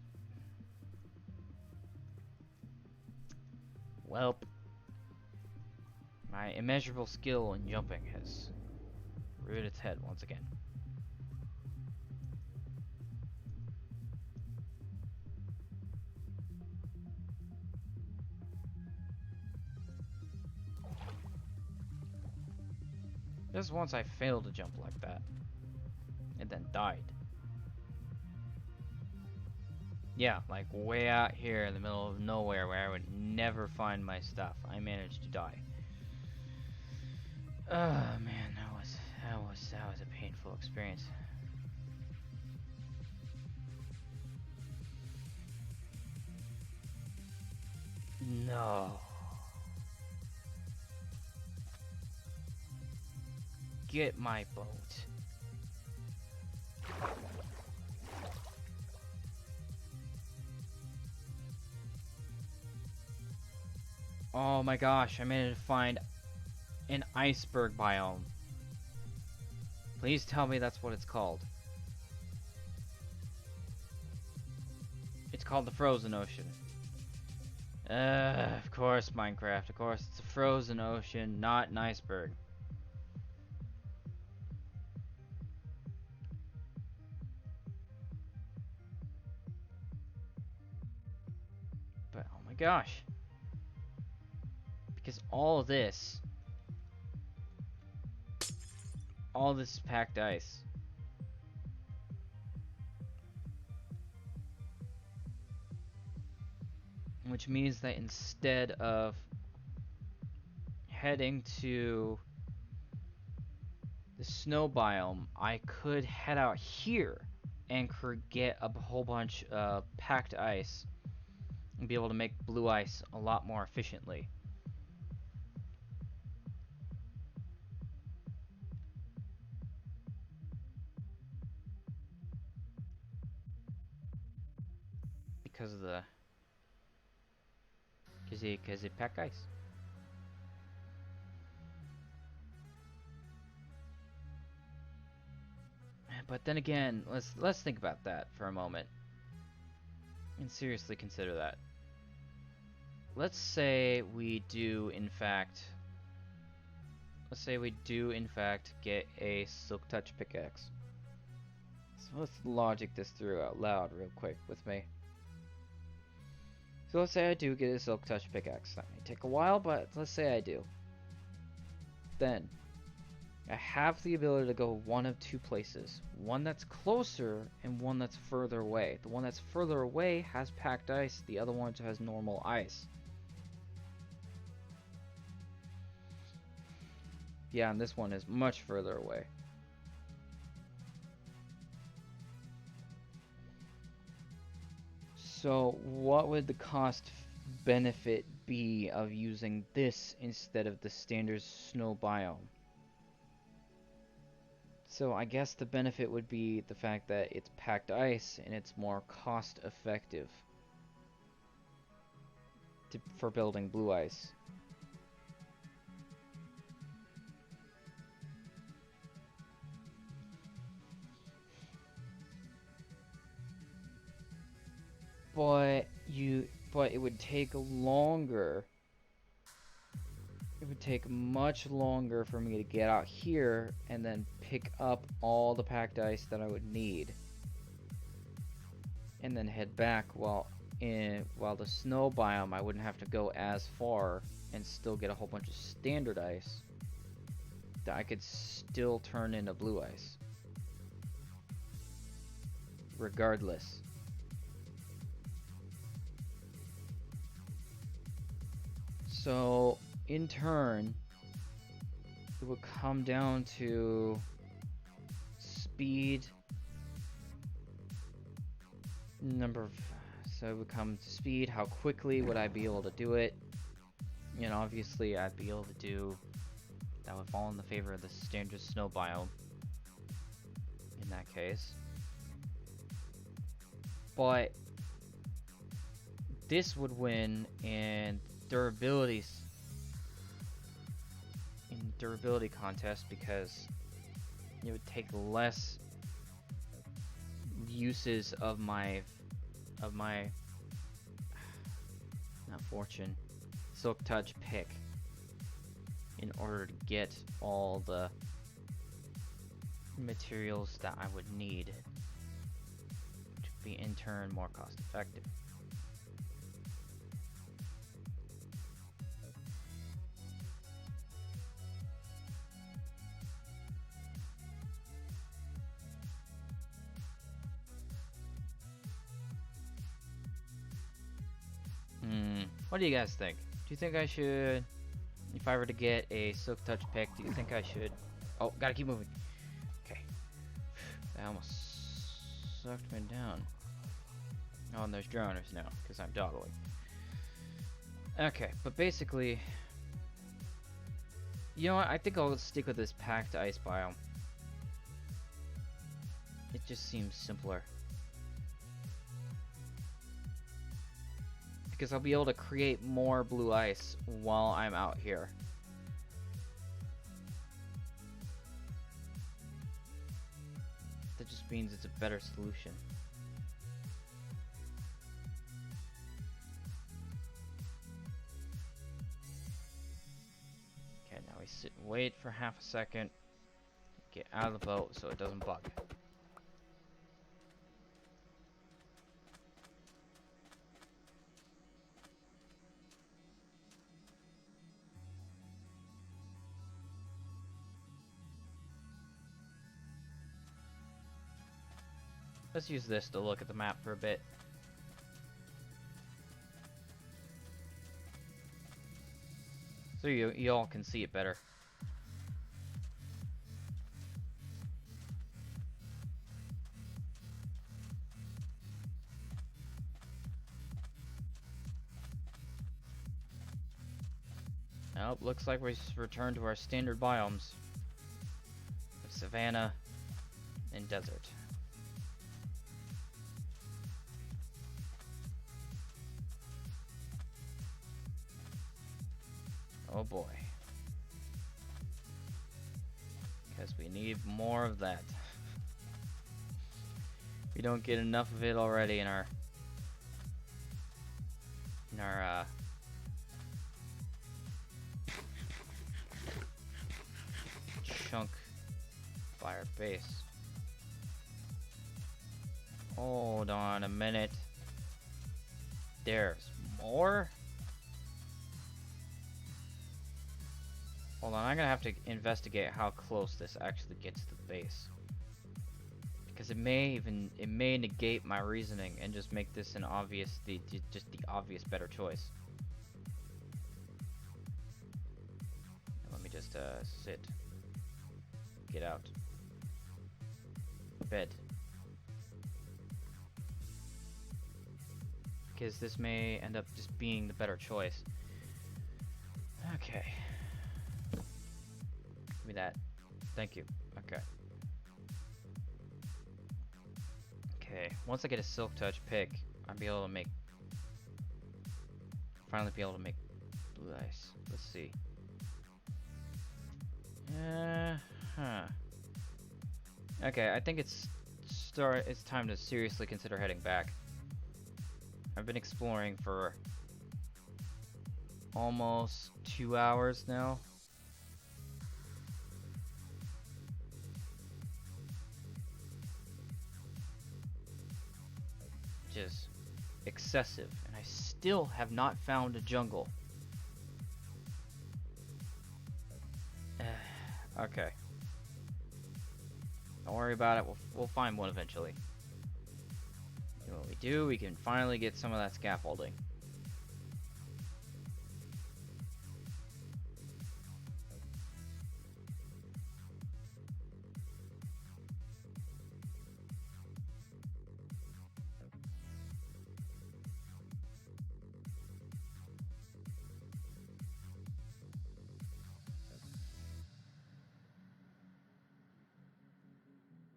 S1: Welp. My immeasurable skill in jumping has reared its head once again. Just once I failed to jump like that, and then died. Yeah, like way out here in the middle of nowhere where I would never find my stuff. I managed to die. Oh man, that was a painful experience. No. Get my boat. Oh my gosh, I managed to find an iceberg biome. Please tell me that's what it's called. It's called the Frozen Ocean. Of course, Minecraft. Of course, it's a frozen ocean, not an iceberg. But oh my gosh. Because all this is packed ice. Which means that instead of heading to the snow biome, I could head out here and get a whole bunch of packed ice and be able to make blue ice a lot more efficiently. Because of the because it pack ice. But then again, let's think about that for a moment and seriously consider that. Let's say we do in fact get a Silk Touch pickaxe. So let's logic this through out loud real quick with me. So let's say I do get a Silk Touch pickaxe. That may take a while, but let's say I do. Then, I have the ability to go one of two places. One that's closer and one that's further away. The one that's further away has packed ice, the other one has normal ice. Yeah, and this one is much further away. So what would the cost benefit be of using this instead of the standard snow biome? So I guess the benefit would be the fact that it's packed ice and it's more cost effective for building blue ice. But it would take longer. It would take much longer for me to get out here and then pick up all the packed ice that I would need. And then head back while the snow biome I wouldn't have to go as far and still get a whole bunch of standard ice that I could still turn into blue ice. Regardless. So, in turn, it would come down to speed, so it would come to speed, how quickly would I be able to do it, and obviously I'd be able to do, that would fall in the favor of the standard snow biome, in that case. But, this would win in durability contest because it would take less uses of my not fortune Silk Touch pick in order to get all the materials that I would need to be in turn more cost effective. What do you guys think? Do you think I should, if I were to get a Silk Touch pick, do you think I should... Oh, gotta keep moving. Okay. That almost sucked me down. Oh, and there's drowners now, because I'm dawdling. Okay, but basically... You know what? I think I'll stick with this packed ice biome. It just seems simpler. Because I'll be able to create more blue ice while I'm out here. That just means it's a better solution. wait for half a second, get out of the boat so it doesn't bug. Let's use this to look at the map for a bit. So you all can see it better. Nope, looks like we returned to our standard biomes of savanna and desert. Oh boy. Because we need more of that. We don't get enough of it already in our chunk fire base. Hold on a minute. There's more? Hold on, I'm gonna have to investigate how close this actually gets to the base. Because it may negate my reasoning and just make this an obvious, just the obvious better choice. Let me just sit. Get out. Bed. Because this may end up just being the better choice. Okay. Give me that. Thank you. Okay. Okay. Once I get a Silk Touch pick, I'll be able to make... finally be able to make blue ice. Let's see. Okay, I think it's time to seriously consider heading back. I've been exploring for almost 2 hours now. Which is excessive, and I still have not found a jungle. Okay. Don't worry about it. We'll find one eventually. And when we do, we can finally get some of that scaffolding.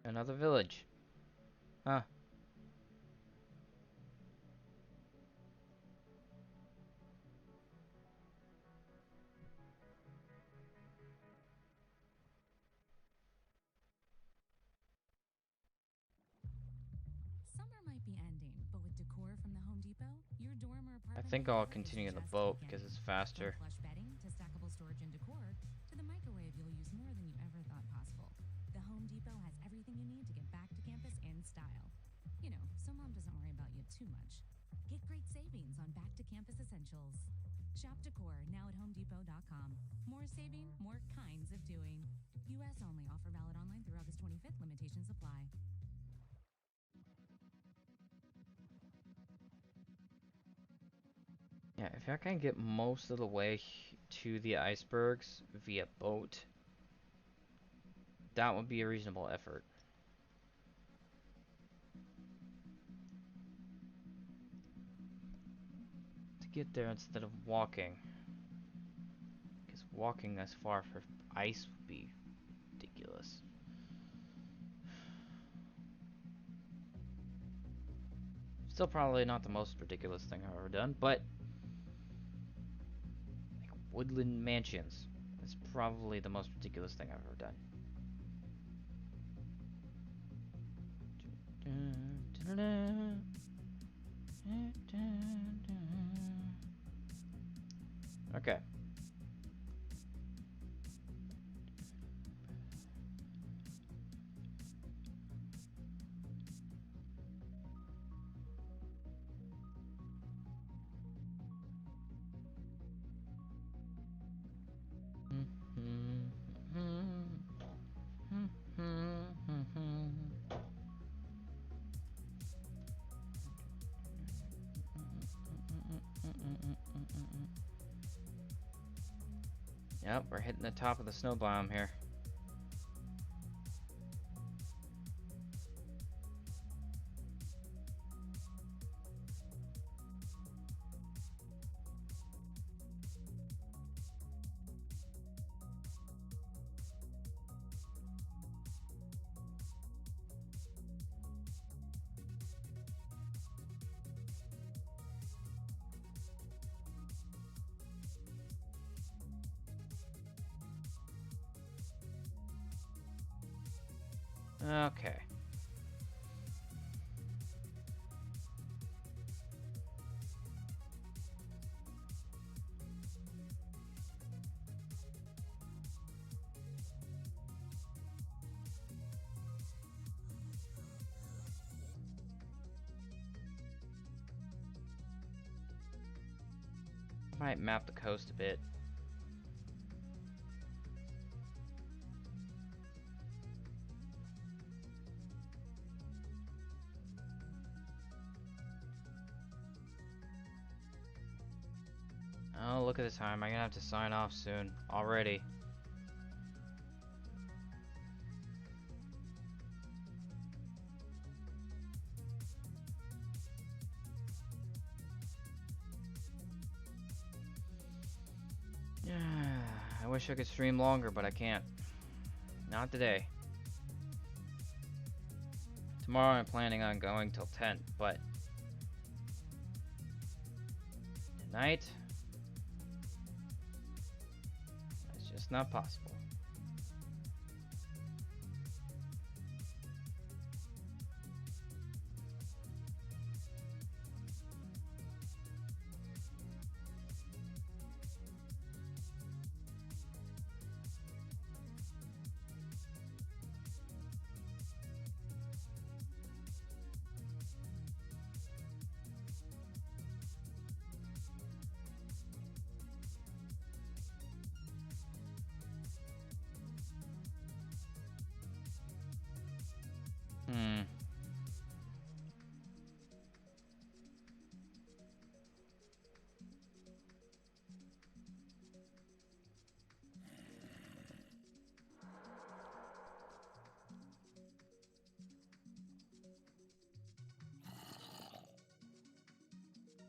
S1: Another village. Huh.
S3: Summer might be ending, but with decor from the Home Depot, your dorm or
S1: I
S3: apartment
S1: think I'll
S3: is
S1: continue in the
S3: just
S1: boat
S3: beginning.
S1: because it's faster.
S3: From plush bedding to stackable storage and decor to the microwave you'll use more than you ever thought possible. The Home Depot has everything you need to get back to campus in style. You know, so mom doesn't worry about you too much. Get great savings on back to campus essentials. Shop decor now at homedepot.com. More saving, more kinds of doing. US only. Offer valid online through August 25th. Limitations apply.
S1: Yeah, if I can get most of the way to the icebergs via boat, that would be a reasonable effort. To get there instead of walking. Because walking as far for ice would be ridiculous. Still probably not the most ridiculous thing I've ever done, but like woodland mansions. That's probably the most ridiculous thing I've ever done. Okay. Yep, we're hitting the top of the snow biome here. Okay. Might map the coast a bit. Oh, look at the time. I'm gonna have to sign off soon. Already. I wish I could stream longer, but I can't. Not today. Tomorrow I'm planning on going till 10, but tonight, it's just not possible.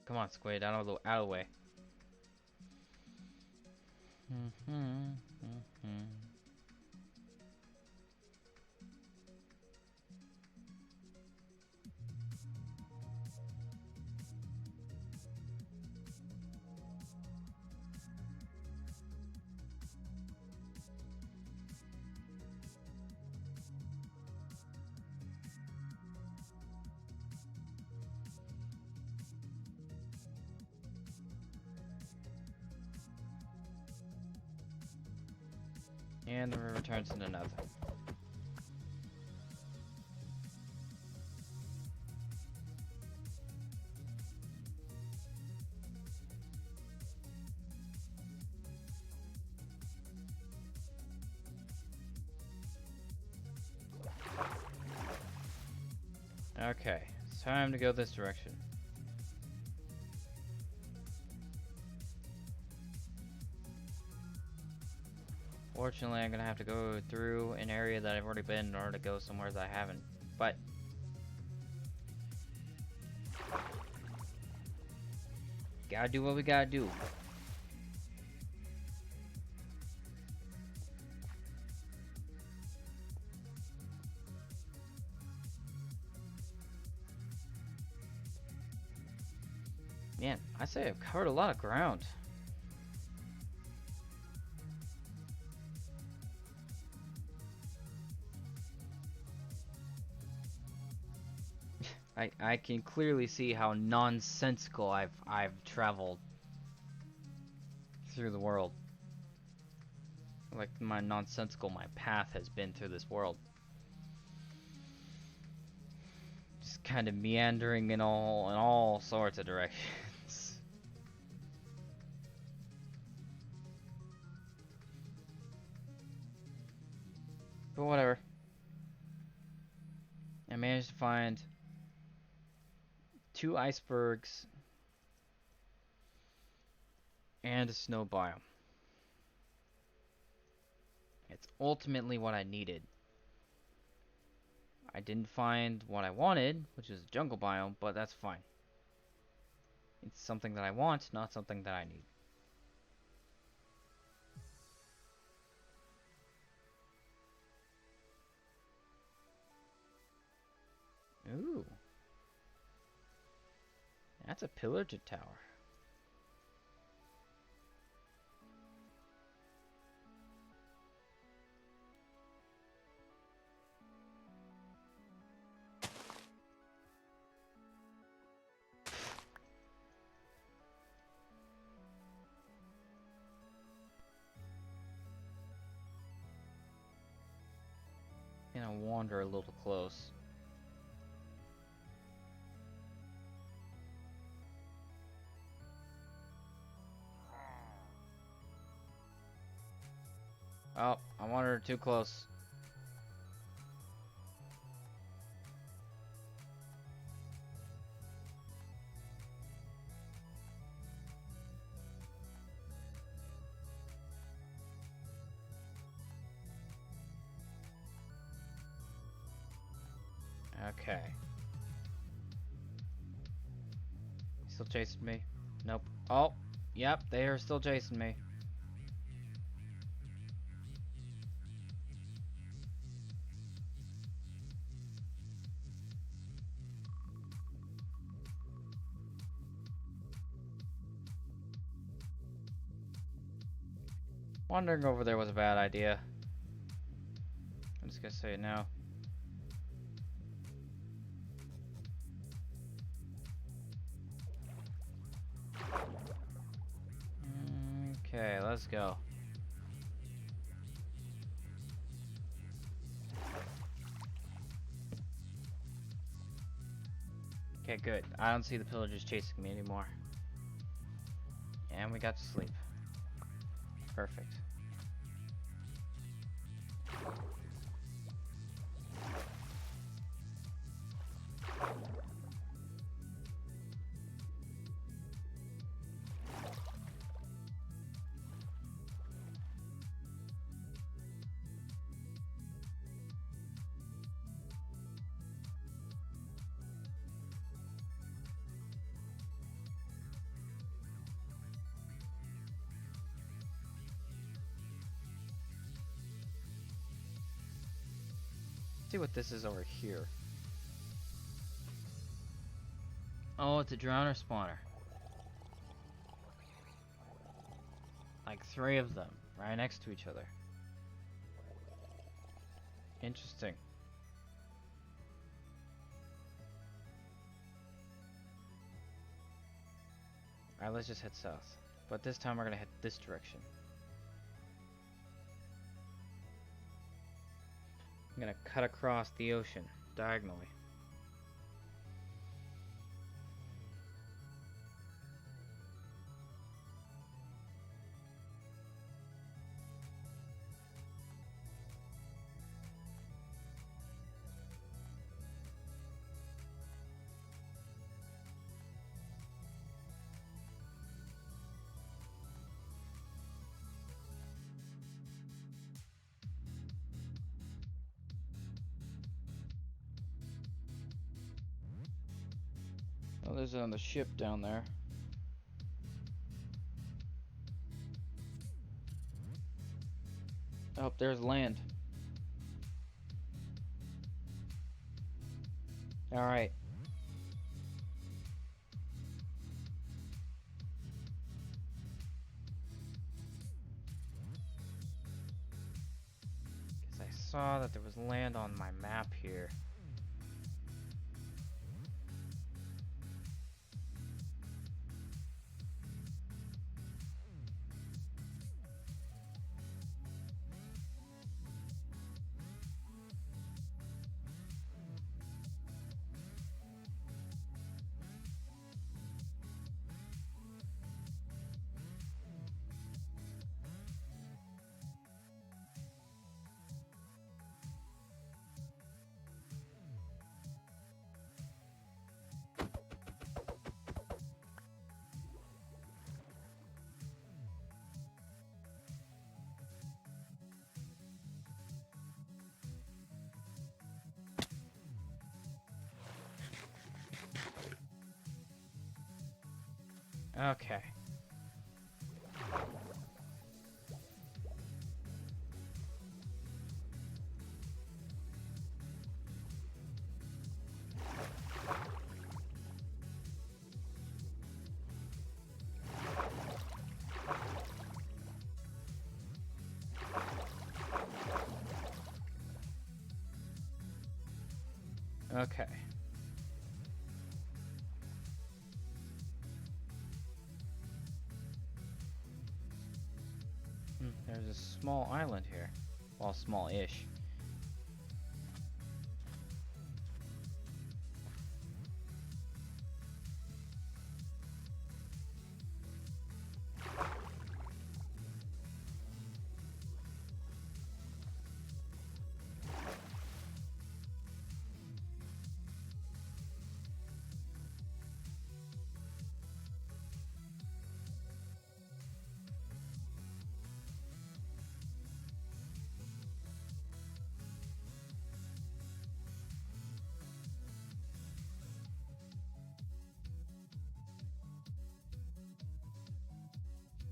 S1: Come on, Squid, out of the way. And the river turns into nothing. Okay, it's time to go this direction. Fortunately, I'm gonna have to go through an area that I've already been in order to go somewhere that I haven't. But gotta do what we gotta do. Man, I say I've covered a lot of ground. I can clearly see how nonsensical I've traveled through the world. Like my nonsensical my path has been through this world. Just kind of meandering in all sorts of directions. But whatever. I managed to find 2 icebergs and a snow biome. It's ultimately what I needed. I didn't find what I wanted, which is a jungle biome, but that's fine. It's something that I want, not something that I need. Ooh. That's a pillager tower. Gonna wander a little close. Oh, I wandered too close. Okay. Still chasing me? Nope. Oh, yep, they are still chasing me. Wandering over there was a bad idea. I'm just gonna say it now. Okay, let's go. Okay, good. I don't see the pillagers chasing me anymore. And we got to sleep. Perfect. See what this is over here. Oh, it's a drowner spawner. Like 3 of them, right next to each other. Interesting. Alright, let's just head south. But this time we're gonna head this direction. I'm gonna cut across the ocean, diagonally. Oh, there's on the ship down there. Oh, there's land. Alright. Guess I saw that there was land on my map here. Okay. Okay. There's a small island here. Well, small-ish.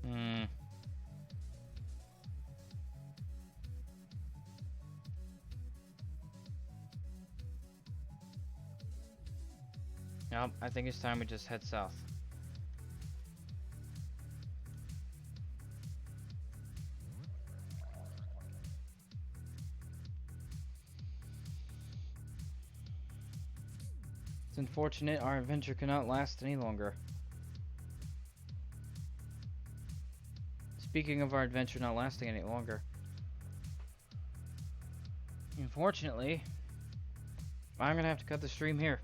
S1: Hmm. Nope, I think it's time we just head south. It's unfortunate our adventure cannot last any longer. Speaking of our adventure not lasting any longer, unfortunately, I'm gonna have to cut the stream here.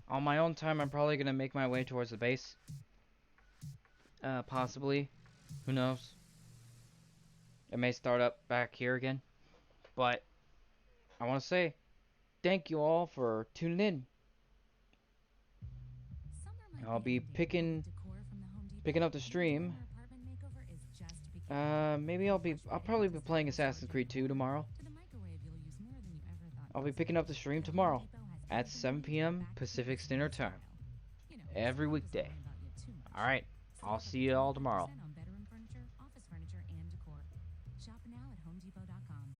S1: On my own time, I'm probably gonna make my way towards the base. Possibly. Who knows? It may start up back here again. But I want to say thank you all for tuning in.
S3: Summer might
S1: I'll be
S3: ending, but
S1: picking
S3: decor from the Home Depot
S1: picking up the
S3: and
S1: stream.
S3: Dormer apartment makeover is just beginning.
S1: Maybe I'll probably be playing Assassin's Creed 2 tomorrow.
S3: To the microwave, you'll use more than you ever thought
S1: I'll be
S3: possible.
S1: picking up the stream
S3: The Home
S1: tomorrow
S3: Depot has
S1: at
S3: everything
S1: 7
S3: you need to
S1: p.m.
S3: get back to
S1: Pacific
S3: campus
S1: Standard
S3: style.
S1: Time.
S3: You know,
S1: Every
S3: Sam doesn't
S1: weekday.
S3: worry about you too much.
S1: All right.
S3: Save
S1: I'll
S3: up to
S1: see you all
S3: 25%
S1: tomorrow.
S3: on bedroom furniture, office furniture, and decor. Shop now at HomeDepot.com.